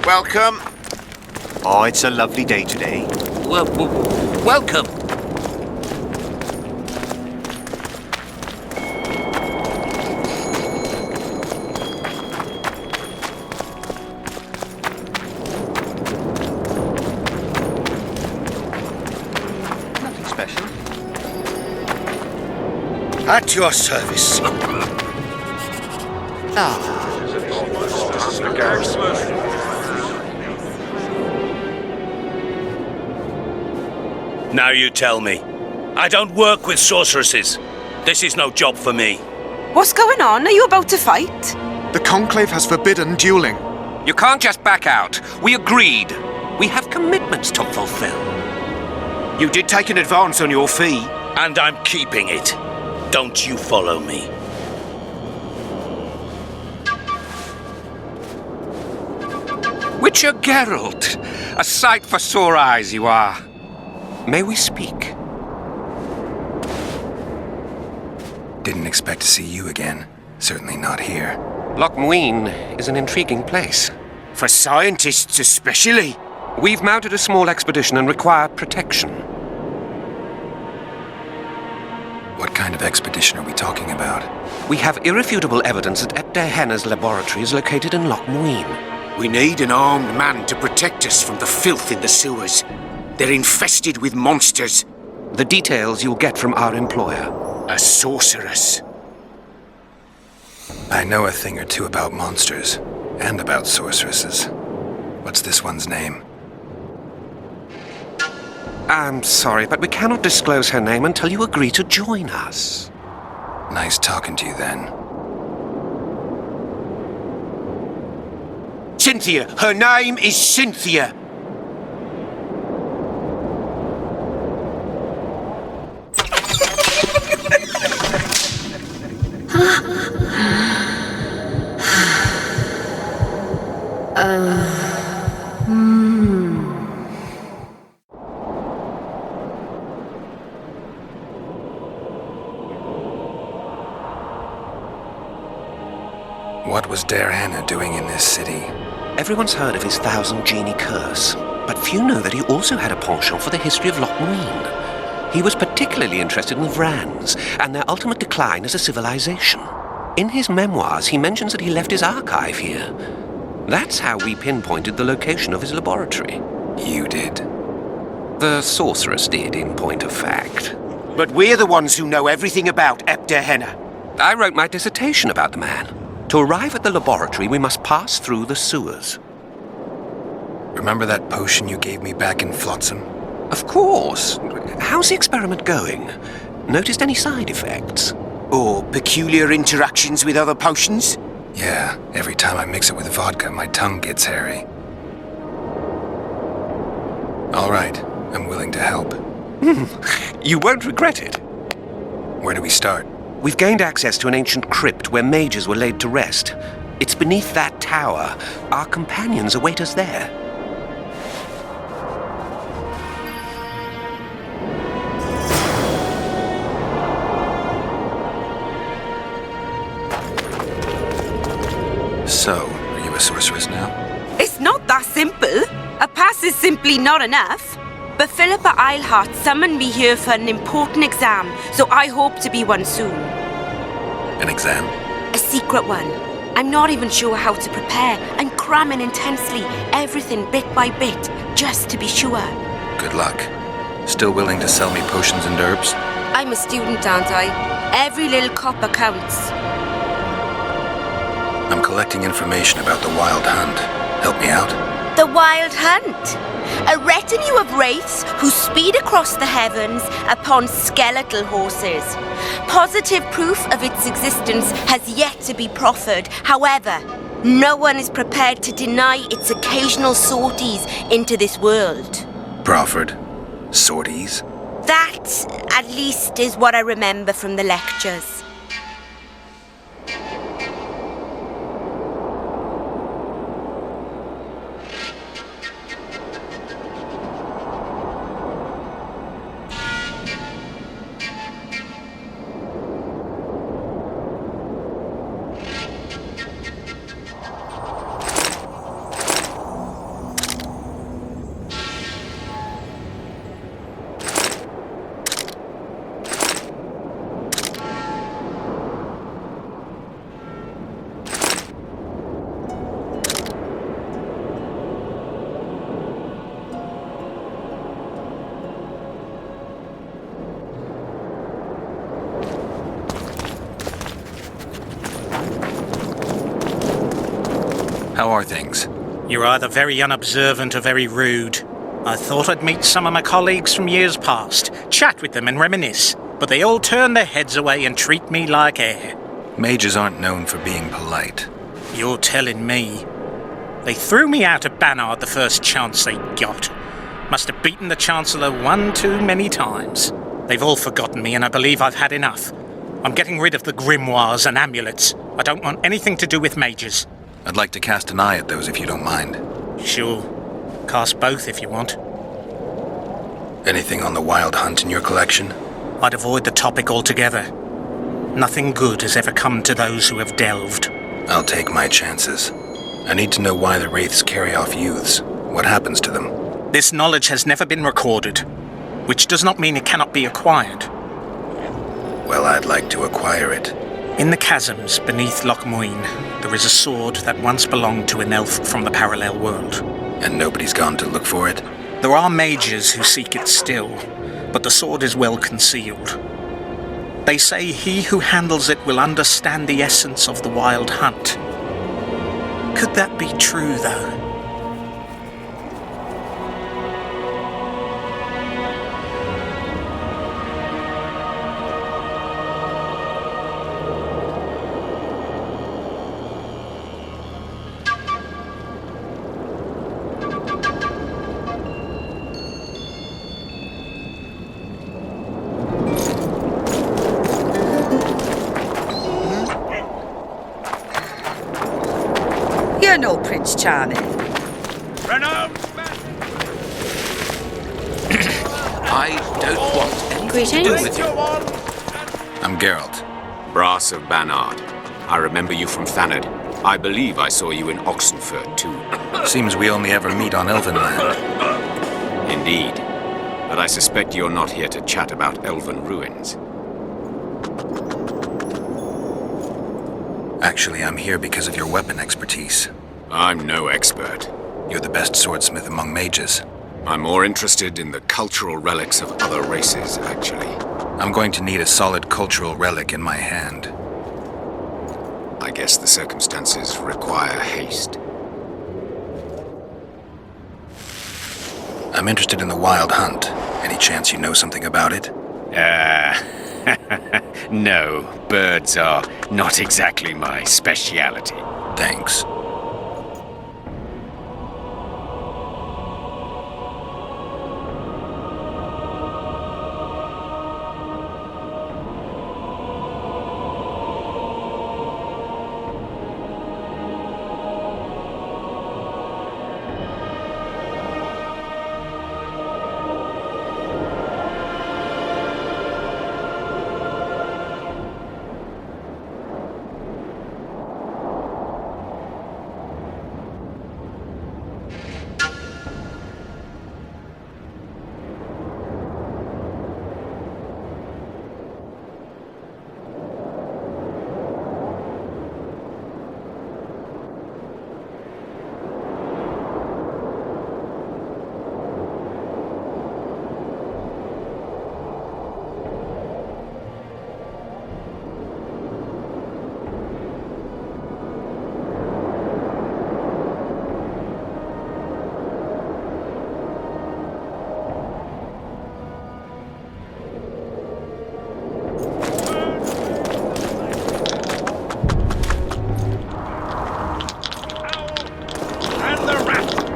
Welcome. Oh, it's a lovely day today. Welcome. Nothing special. At your service. Now you tell me. I don't work with sorceresses. This is no job for me. What's going on? Are you about to fight? The Conclave has forbidden dueling. You can't just back out. We agreed. We have commitments to fulfill. You did take an advance on your fee. And I'm keeping it. Don't you follow me. Witcher Geralt. A sight for sore eyes you are. May we speak? Didn't expect to see you again. Certainly not here. Loch Muin is an intriguing place. For scientists especially. We've mounted a small expedition and require protection. What kind of expedition are we talking about? We have irrefutable evidence that hkkane laboratory is located in Loch Muin. We need an armed man to protect us from the filth in the sewers. They're infested with monsters. The details you'll get from our employer. A sorceress. I know a thing or two about monsters. And about sorceresses. What's this one's name? I'm sorry, but we cannot disclose her name until you agree to join us. Nice talking to you then. Cynthia! Her name is Cynthia! What was Hannah doing in this city? Everyone's heard of his 1,000 genie curse, but few know that he also had a penchant for the history of Loch Muin. He was particularly interested in the Vrans and their ultimate decline as a civilization. In his memoirs, he mentions that he left his archive here. That's how we pinpointed the location of his laboratory. You did? The sorceress did, in point of fact. But we're the ones who know everything about Hannah. I wrote my dissertation about the man. To arrive at the laboratory, we must pass through the sewers. Remember that potion you gave me back in Flotsam? Of course. How's the experiment going? Noticed any side effects? Or peculiar interactions with other potions? Yeah, every time I mix it with vodka, my tongue gets hairy. All right, I'm willing to help. You won't regret it. Where do we start? We've gained access to an ancient crypt where mages were laid to rest. It's beneath that tower. Our companions await us there. So, are you a sorceress now? It's not that simple. A pass is simply not enough. But Philippa Eilhart summoned me here for an important exam, so I hope to be one soon. An exam? A secret one. I'm not even sure how to prepare. I'm cramming intensely, everything bit by bit, just to be sure. Good luck. Still willing to sell me potions and herbs? I'm a student, aren't I? Every little copper counts. I'm collecting information about the Wild Hunt. Help me out? The Wild Hunt? A retinue of wraiths who speed across the heavens upon skeletal horses. Positive proof of its existence has yet to be proffered. However, no one is prepared to deny its occasional sorties into this world. Proffered? Sorties? That, at least, is what I remember from the lectures. How are things? You're either very unobservant or very rude. I thought I'd meet some of my colleagues from years past, chat with them and reminisce, but they all turn their heads away and treat me like air. Mages aren't known for being polite. You're telling me. They threw me out of Banard the first chance they got. Must have beaten the Chancellor one too many times. They've all forgotten me, and I believe I've had enough. I'm getting rid of the grimoires and amulets. I don't want anything to do with mages. I'd like to cast an eye at those if you don't mind. Sure. Cast both if you want. Anything on the Wild Hunt in your collection? I'd avoid the topic altogether. Nothing good has ever come to those who have delved. I'll take my chances. I need to know why the Wraiths carry off youths. What happens to them? This knowledge has never been recorded, which does not mean it cannot be acquired. Well, I'd like to acquire it. In the chasms beneath Loch Muin, there is a sword that once belonged to an elf from the parallel world. And nobody's gone to look for it? There are mages who seek it still, but the sword is well concealed. They say he who handles it will understand the essence of the Wild Hunt. Could that be true, though? You're no Prince Charming. I don't want anything to do with you. I'm Geralt. Brass of Banard. I remember you from Thanard. I believe I saw you in Oxenfurt, too. Seems we only ever meet on Elvenland. Indeed. But I suspect you're not here to chat about elven ruins. Actually, I'm here because of your weapon expertise. I'm no expert. You're the best swordsmith among mages. I'm more interested in the cultural relics of other races, actually. I'm going to need a solid cultural relic in my hand. I guess the circumstances require haste. I'm interested in the Wild Hunt. Any chance you know something about it? No, birds are not exactly my speciality. Thanks.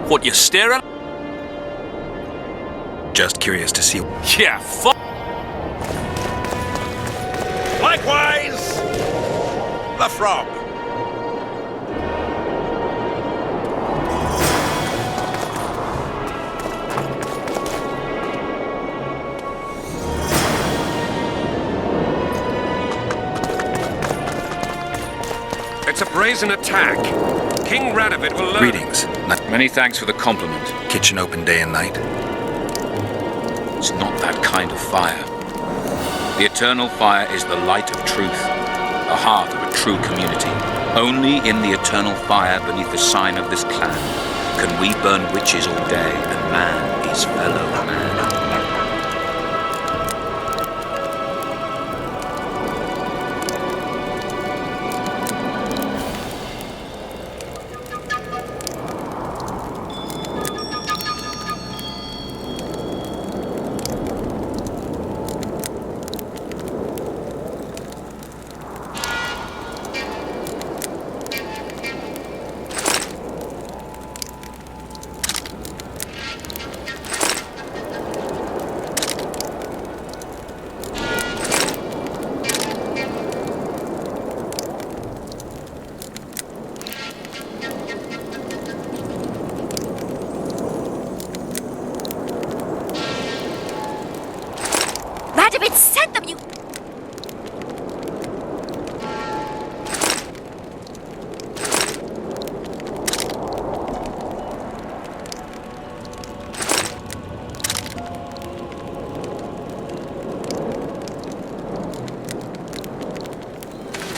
What, you staring? Just curious to see. Yeah, fuck. Likewise, the frog. It's a brazen attack. King Radovid will learn. Greetings. Many thanks for the compliment. Kitchen open day and night? It's not that kind of fire. The eternal fire is the light of truth, the heart of a true community. Only in the eternal fire beneath the sign of this clan can we burn witches all day and man his fellow man.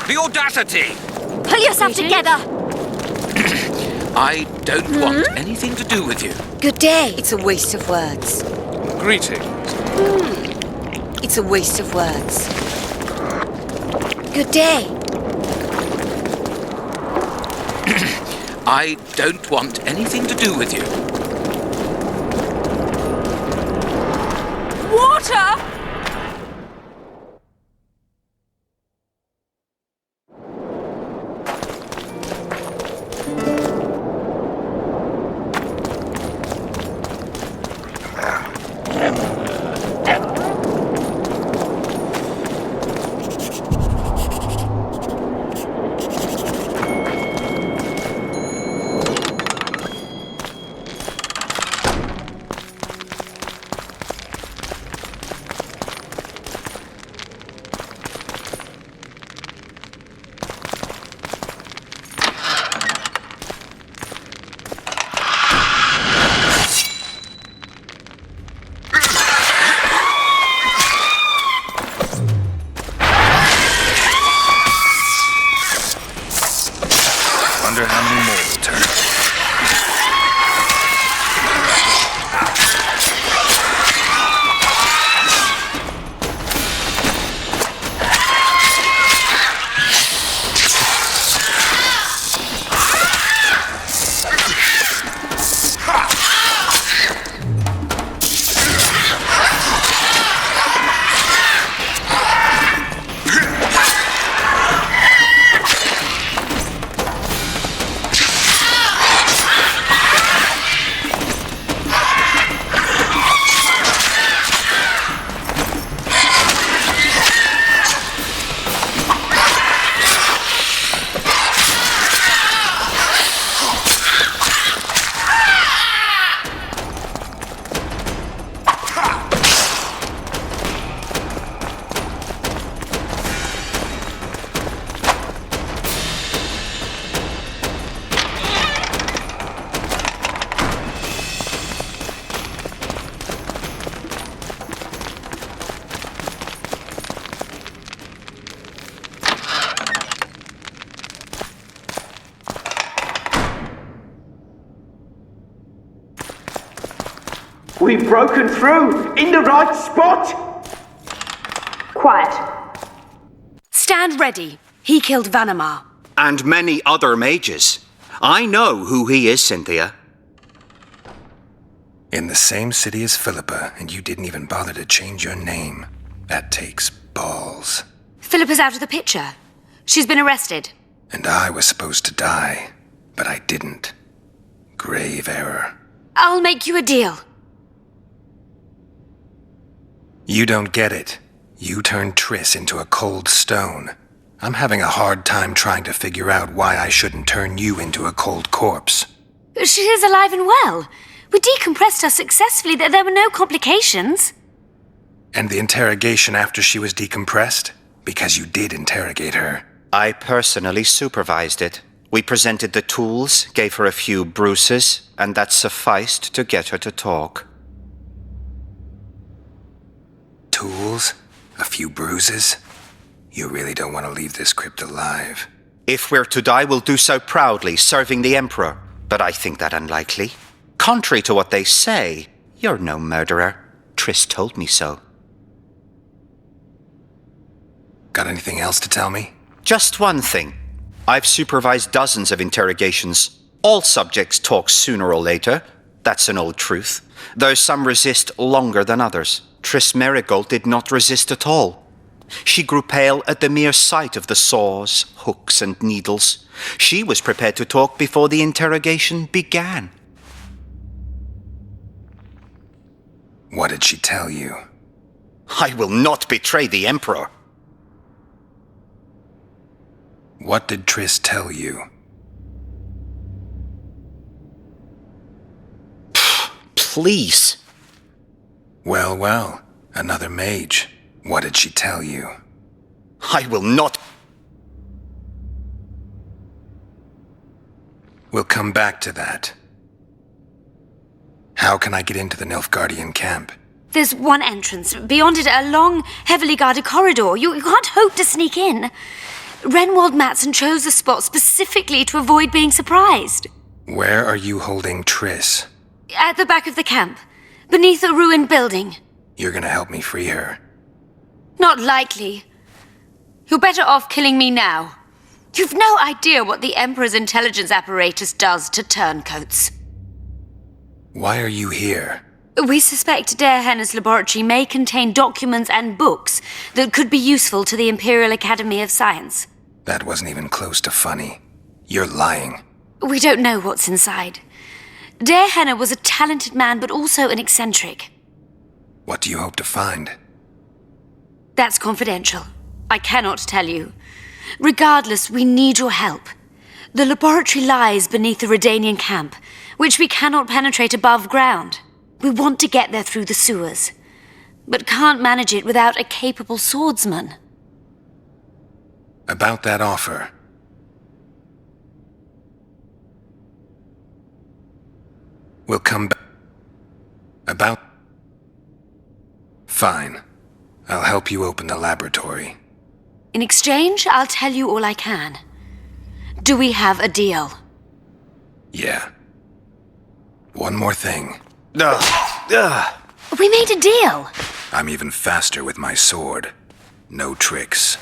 The audacity! Pull yourself together! I don't want anything to do with you. Good day. It's a waste of words. Greetings. It's a waste of words. Good day. I don't want anything to do with you. Water! Wonder how many more will turn. We've broken through! In the right spot! Quiet. Stand ready. He killed Vanamar. And many other mages. I know who he is, Cynthia. In the same city as Philippa, and you didn't even bother to change your name. That takes balls. Philippa's out of the picture. She's been arrested. And I was supposed to die, but I didn't. Grave error. I'll make you a deal. You don't get it. You turned Triss into a cold stone. I'm having a hard time trying to figure out why I shouldn't turn you into a cold corpse. She is alive and well. We decompressed her successfully. There were no complications. And the interrogation after she was decompressed? Because you did interrogate her. I personally supervised it. We presented the tools, gave her a few bruises, and that sufficed to get her to talk. Tools? A few bruises? You really don't want to leave this crypt alive. If we're to die, we'll do so proudly, serving the Emperor. But I think that unlikely. Contrary to what they say, you're no murderer. Triss told me so. Got anything else to tell me? Just one thing. I've supervised dozens of interrogations. All subjects talk sooner or later. That's an old truth. Though some resist longer than others. Triss Merigold did not resist at all. She grew pale at the mere sight of the saws, hooks, and needles. She was prepared to talk before the interrogation began. What did she tell you? I will not betray the Emperor. What did Triss tell you? Please. Well, well. Another mage. What did she tell you? I will not. We'll come back to that. How can I get into the Nilfgaardian camp? There's one entrance. Beyond it, a long, heavily guarded corridor. You can't hope to sneak in. Renwald Matson chose a spot specifically to avoid being surprised. Where are you holding Triss? At the back of the camp, beneath a ruined building. You're gonna help me free her. Not likely. You're better off killing me now. You've no idea what the Emperor's intelligence apparatus does to turncoats. Why are you here? We suspect Darehenna's laboratory may contain documents and books that could be useful to the Imperial Academy of Science. That wasn't even close to funny. You're lying. We don't know what's inside. Darehenna was a talented man, but also an eccentric. What do you hope to find? That's confidential. I cannot tell you. Regardless, we need your help. The laboratory lies beneath the Redanian camp, which we cannot penetrate above ground. We want to get there through the sewers, but can't manage it without a capable swordsman. About that offer. We'll come back. About... Fine. I'll help you open the laboratory. In exchange, I'll tell you all I can. Do we have a deal? Yeah. One more thing. We made a deal. I'm even faster with my sword. No tricks.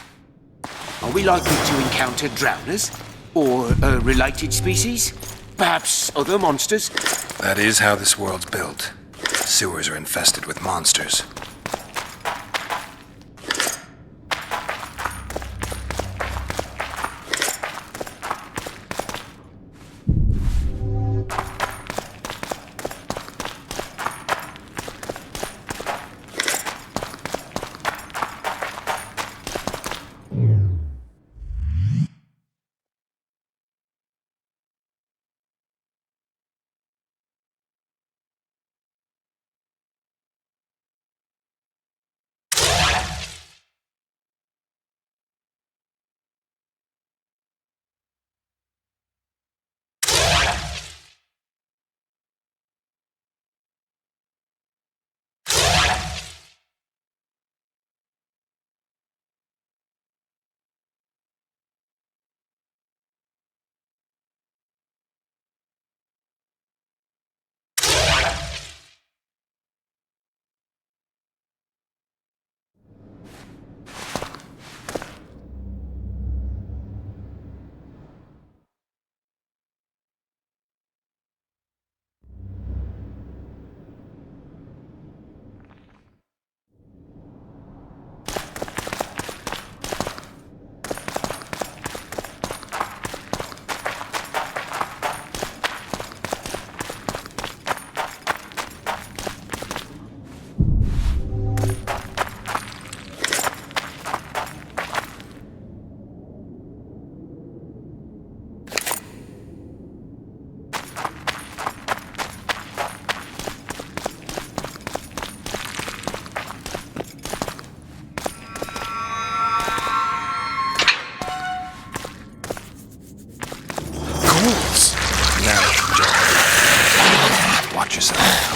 Are we likely to encounter drowners? Or a related species? Perhaps other monsters? That is how this world's built. Sewers are infested with monsters. Watch yourself.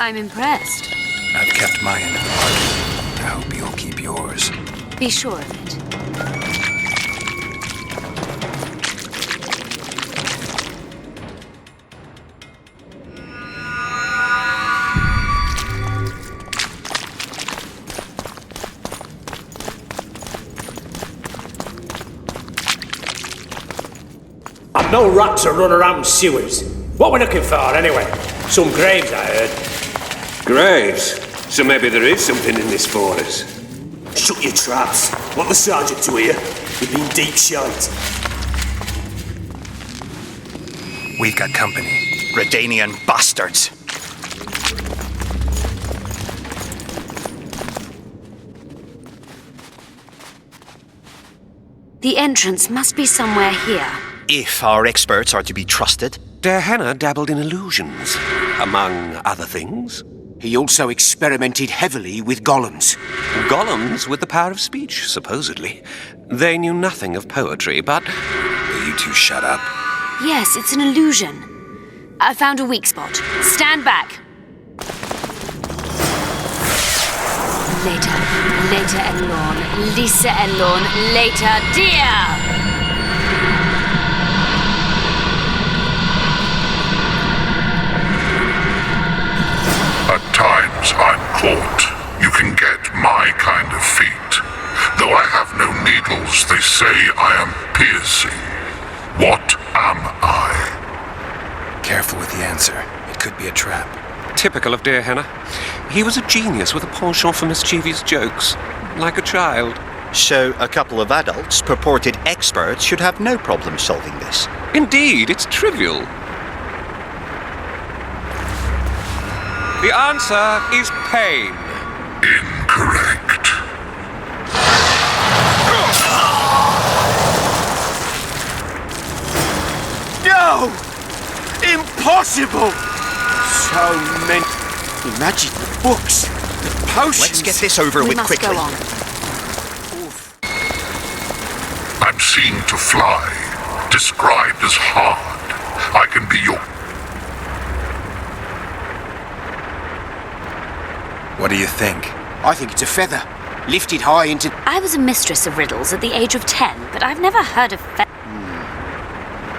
I'm impressed. I've kept my end of the bargain. I hope you'll keep yours. Be sure of it. No rats are running around sewers. What we're looking for, anyway? Some graves, I heard. Graves? So maybe there is something in this for us. Shut your traps. Want the sergeant to hear? We've been deep shite. We've got company. Redanian bastards. The entrance must be somewhere here. If our experts are to be trusted. Dehenna dabbled in illusions, among other things. He also experimented heavily with golems. Golems with the power of speech, supposedly. They knew nothing of poetry, but... Will you two shut up? Yes, it's an illusion. I found a weak spot. Stand back. Later, Elorn. Lisa Elorn. Later, dear! At times I'm caught. You can get my kind of feat. Though I have no needles, they say I am piercing. What am I? Careful with the answer. It could be a trap. Typical of Dehenna. He was a genius with a penchant for mischievous jokes. Like a child. So a couple of adults, purported experts, should have no problem solving this. Indeed, it's trivial. The answer is pain. Incorrect. No! Impossible! So many... Imagine the books, the potions... Let's get this over with quickly. We must go on. I'm seen to fly, described as hard. I can be your... What do you think? I think it's a feather, lifted high into... I was a mistress of riddles at the age of 10, but I've never heard of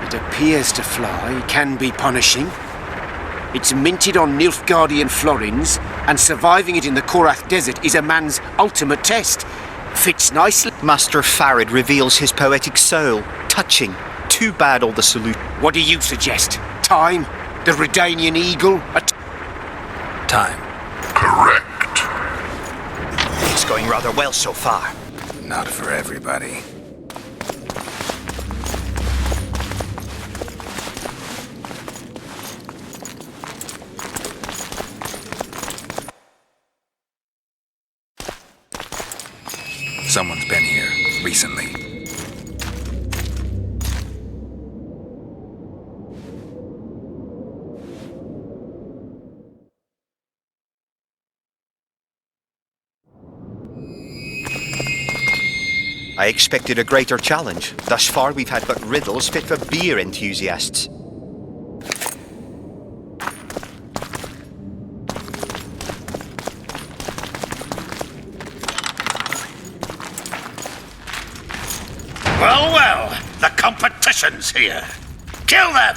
It appears to fly, can be punishing. It's minted on Nilfgaardian florins, and surviving it in the Korath Desert is a man's ultimate test. Fits nicely. Master Farid reveals his poetic soul. Touching. Too bad all the salute. What do you suggest? Time? The Redanian eagle? Time. Correct. It's going rather well so far. Not for everybody. Someone's been here recently. I expected a greater challenge. Thus far, we've had but riddles fit for beer enthusiasts. Well, well, the competition's here. Kill them!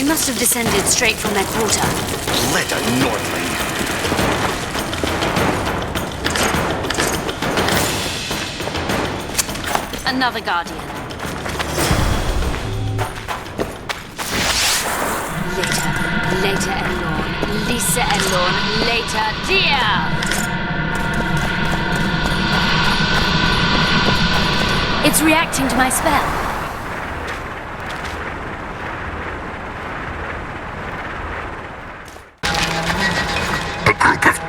They must have descended straight from their quarter. Let a Northling. Another Guardian. Later, Elorn. Lisa Elorn. Later, dear! It's reacting to my spell. A group of...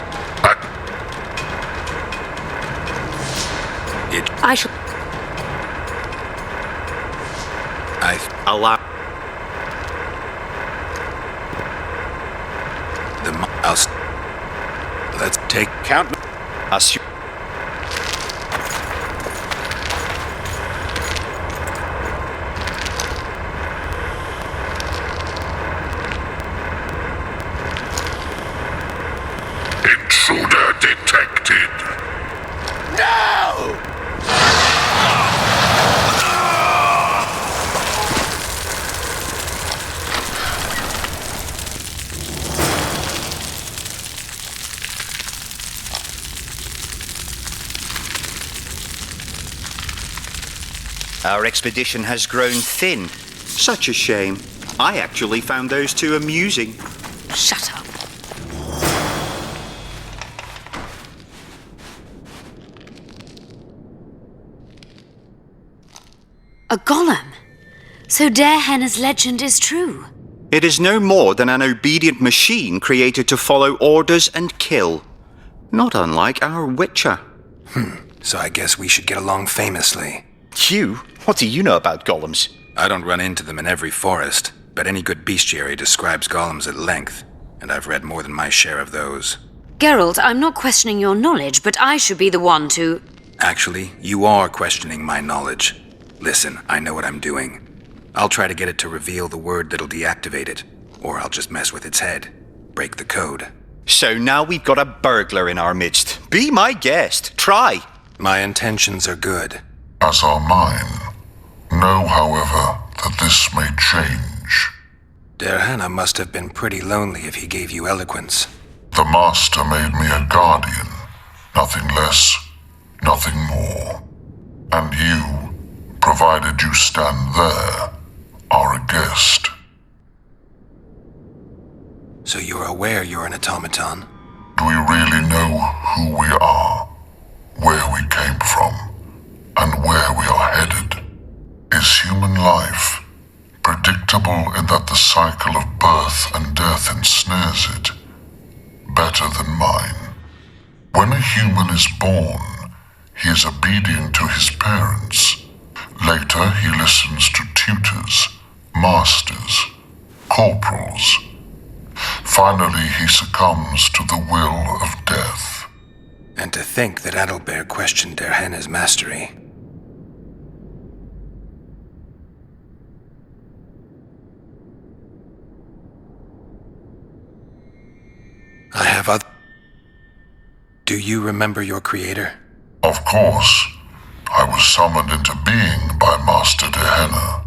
I shall... allow... Let's take... Count... Us... Intruder detected. No! Our expedition has grown thin. Such a shame. I actually found those two amusing. Shut up. A golem? So Darehenna's legend is true? It is no more than an obedient machine created to follow orders and kill. Not unlike our Witcher. So I guess we should get along famously. You? What do you know about golems? I don't run into them in every forest, but any good bestiary describes golems at length, and I've read more than my share of those. Geralt, I'm not questioning your knowledge, but I should be the one to... Actually, you are questioning my knowledge. Listen, I know what I'm doing. I'll try to get it to reveal the word that'll deactivate it, or I'll just mess with its head. Break the code. So now we've got a burglar in our midst. Be my guest. Try. My intentions are good. As are mine. Know, however, that this may change. Darehenna must have been pretty lonely if he gave you eloquence. The Master made me a guardian. Nothing less, nothing more. And you, provided you stand there, are a guest. So you're aware you're an automaton? Do we really know who we are, where we came from, and where we are headed? Is human life predictable in that the cycle of birth and death ensnares it? Better than mine. When a human is born, he is obedient to his parents. Later, he listens to tutors, masters, corporals. Finally, he succumbs to the will of death. And to think that Adalbert questioned Darehenna's mastery. I have other... Do you remember your creator? Of course. I was summoned into being by Master Darehenna.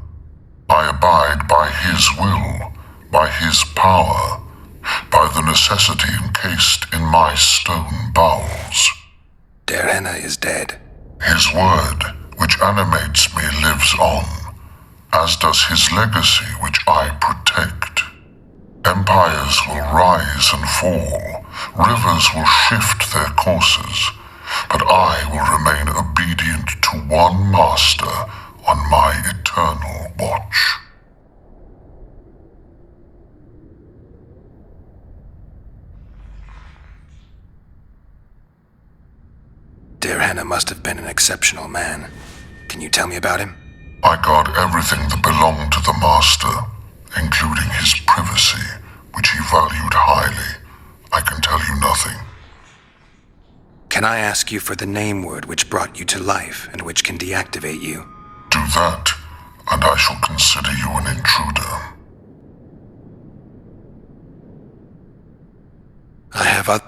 I abide by his will, by his power, by the necessity encased in my stone bowels. Darehenna is dead. His word, which animates me, lives on, as does his legacy, which I protect. Empires will rise and fall, rivers will shift their courses, but I will remain obedient to one master on my eternal watch. Darehenna must have been an exceptional man. Can you tell me about him? I guard everything that belonged to the master, including his privacy, which he valued highly. I can tell you nothing. Can I ask you for the name word which brought you to life and which can deactivate you? Do that, and I shall consider you an intruder. I have a...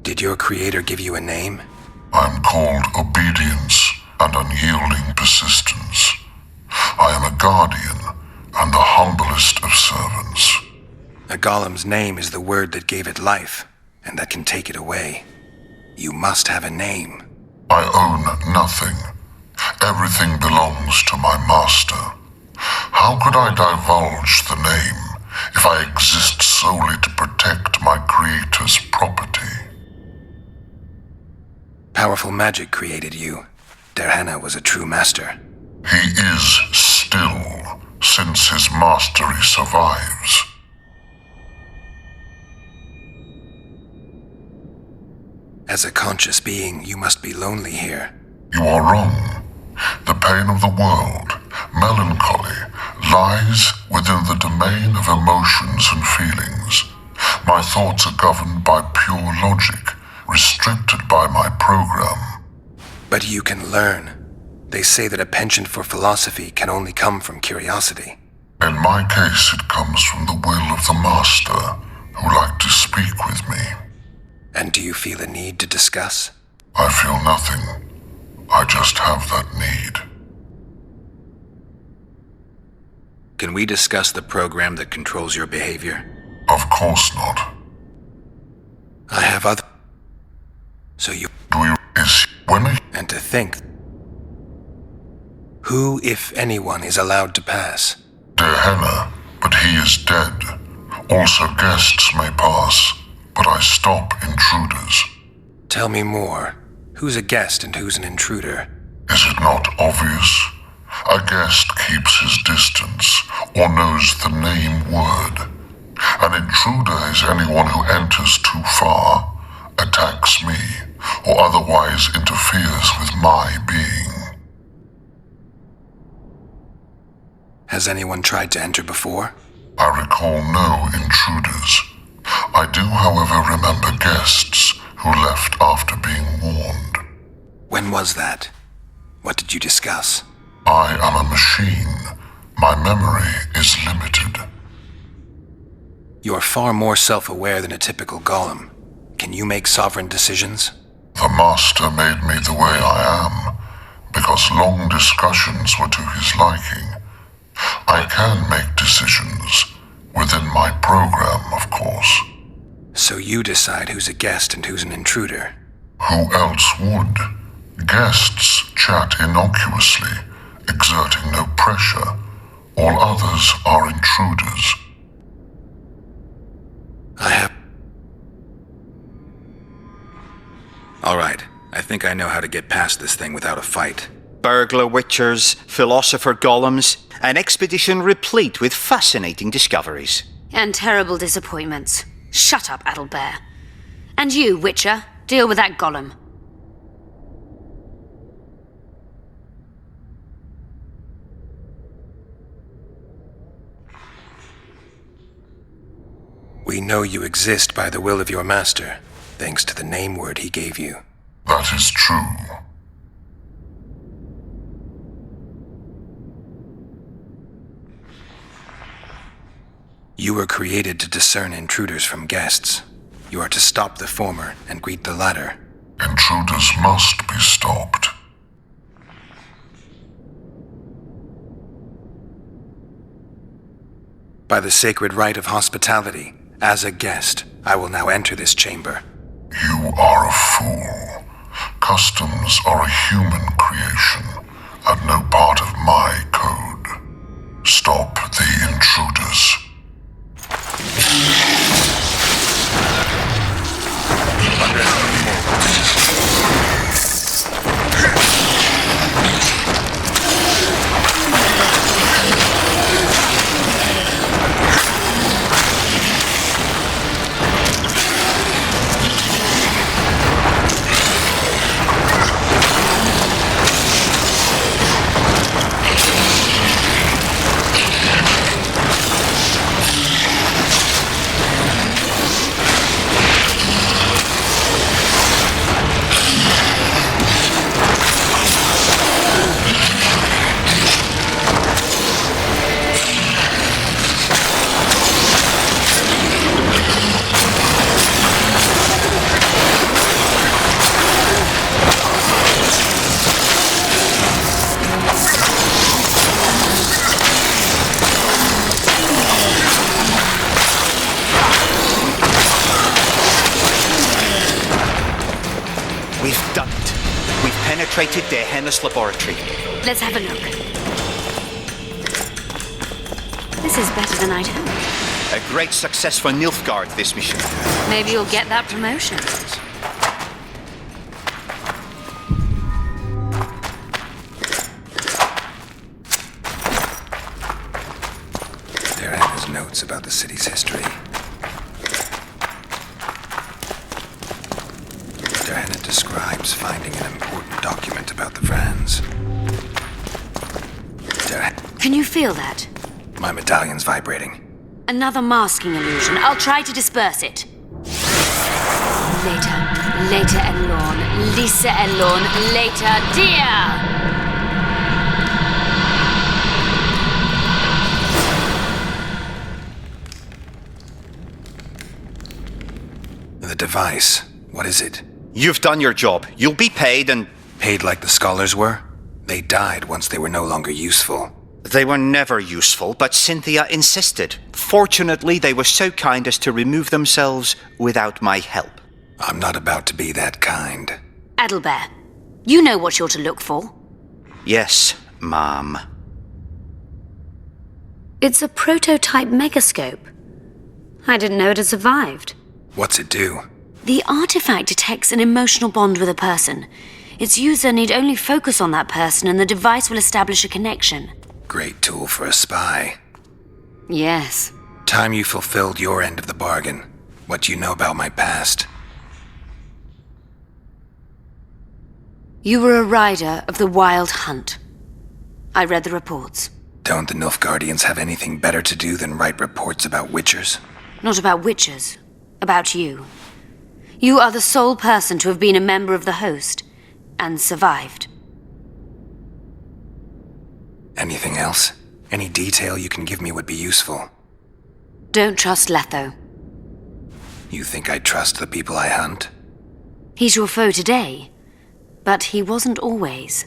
Did your creator give you a name? I'm called obedience and unyielding persistence. I am a guardian, and the humblest of servants. A golem's name is the word that gave it life, and that can take it away. You must have a name. I own nothing. Everything belongs to my master. How could I divulge the name if I exist solely to protect my creator's property? Powerful magic created you. Derhana was a true master. He is still, since his mastery survives. As a conscious being, you must be lonely here. You are wrong. The pain of the world, melancholy, lies within the domain of emotions and feelings. My thoughts are governed by pure logic, restricted by my program. But you can learn. They say that a penchant for philosophy can only come from curiosity. In my case, it comes from the will of the master, who liked to speak with me. And do you feel a need to discuss? I feel nothing. I just have that need. Can we discuss the program that controls your behavior? Of course not. I have other... So you... Do you... Is... When... And to think... Who, if anyone, is allowed to pass? Derhana, but he is dead. Also guests may pass, but I stop intruders. Tell me more. Who's a guest and who's an intruder? Is it not obvious? A guest keeps his distance, or knows the name word. An intruder is anyone who enters too far, attacks me, or otherwise interferes with my being. Has anyone tried to enter before? I recall no intruders. I do, however, remember guests who left after being warned. When was that? What did you discuss? I am a machine. My memory is limited. You are far more self-aware than a typical golem. Can you make sovereign decisions? The master made me the way I am, because long discussions were to his liking. I can make decisions, within my program, of course. So you decide who's a guest and who's an intruder? Who else would? Guests chat innocuously, exerting no pressure. All others are intruders. I have... All right. I think I know how to get past this thing without a fight. Burglar witchers, philosopher golems, an expedition replete with fascinating discoveries. And terrible disappointments. Shut up, Adelbear. And you, Witcher, deal with that golem. We know you exist by the will of your master, thanks to the name word he gave you. That is true. You were created to discern intruders from guests. You are to stop the former and greet the latter. Intruders must be stopped. By the sacred right of hospitality, as a guest, I will now enter this chamber. You are a fool. Customs are a human creation, and no part of my code. Stop the intruders. infiltrated their Hennes laboratory. Let's have a look. This is better than I'd hoped. A great success for Nilfgaard, this mission. Maybe you'll get that promotion. There are his notes about the city's history. Diana describes finding an important document about the Vrans. Can you feel that? My medallion's vibrating. Another masking illusion. I'll try to disperse it. Later Elorn. Lisa Elorn. Later, dear! The device. What is it? You've done your job. You'll be paid and... Paid like the scholars were? They died once they were no longer useful. They were never useful, but Cynthia insisted. Fortunately, they were so kind as to remove themselves without my help. I'm not about to be that kind. Adelbert, you know what you're to look for. Yes, Mom. It's a prototype megascope. I didn't know it had survived. What's it do? The artifact detects an emotional bond with a person. Its user need only focus on that person and the device will establish a connection. Great tool for a spy. Yes. Time you fulfilled your end of the bargain. What do you know about my past? You were a rider of the Wild Hunt. I read the reports. Don't the Nilfgaardians have anything better to do than write reports about witchers? Not about witchers. About you. You are the sole person to have been a member of the host and survived. Anything else? Any detail you can give me would be useful. Don't trust Letho. You think I trust the people I hunt? He's your foe today, but he wasn't always.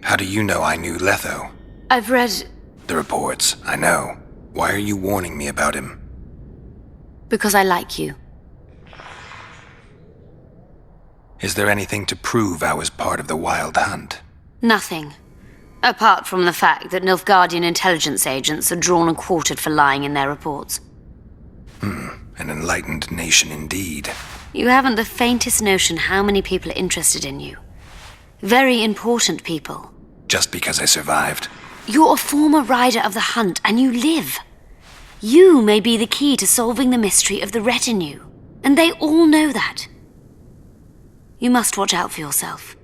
How do you know I knew Letho? I've read... The reports, I know. Why are you warning me about him? Because I like you. Is there anything to prove I was part of the Wild Hunt? Nothing. Apart from the fact that Nilfgaardian intelligence agents are drawn and quartered for lying in their reports. An enlightened nation indeed. You haven't the faintest notion how many people are interested in you. Very important people. Just because I survived? You're a former rider of the hunt, and you live. You may be the key to solving the mystery of the retinue, and they all know that. You must watch out for yourself.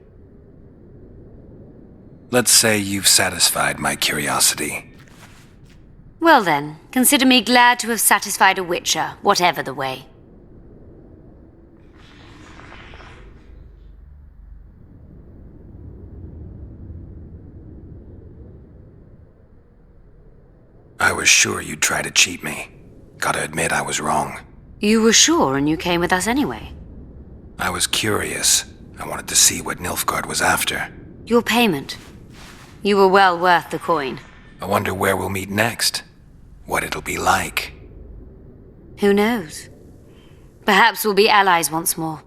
Let's say you've satisfied my curiosity. Well then, consider me glad to have satisfied a witcher, whatever the way. I was sure you'd try to cheat me. Gotta admit I was wrong. You were sure, and you came with us anyway. I was curious. I wanted to see what Nilfgaard was after. Your payment. You were well worth the coin. I wonder where we'll meet next. What it'll be like. Who knows? Perhaps we'll be allies once more.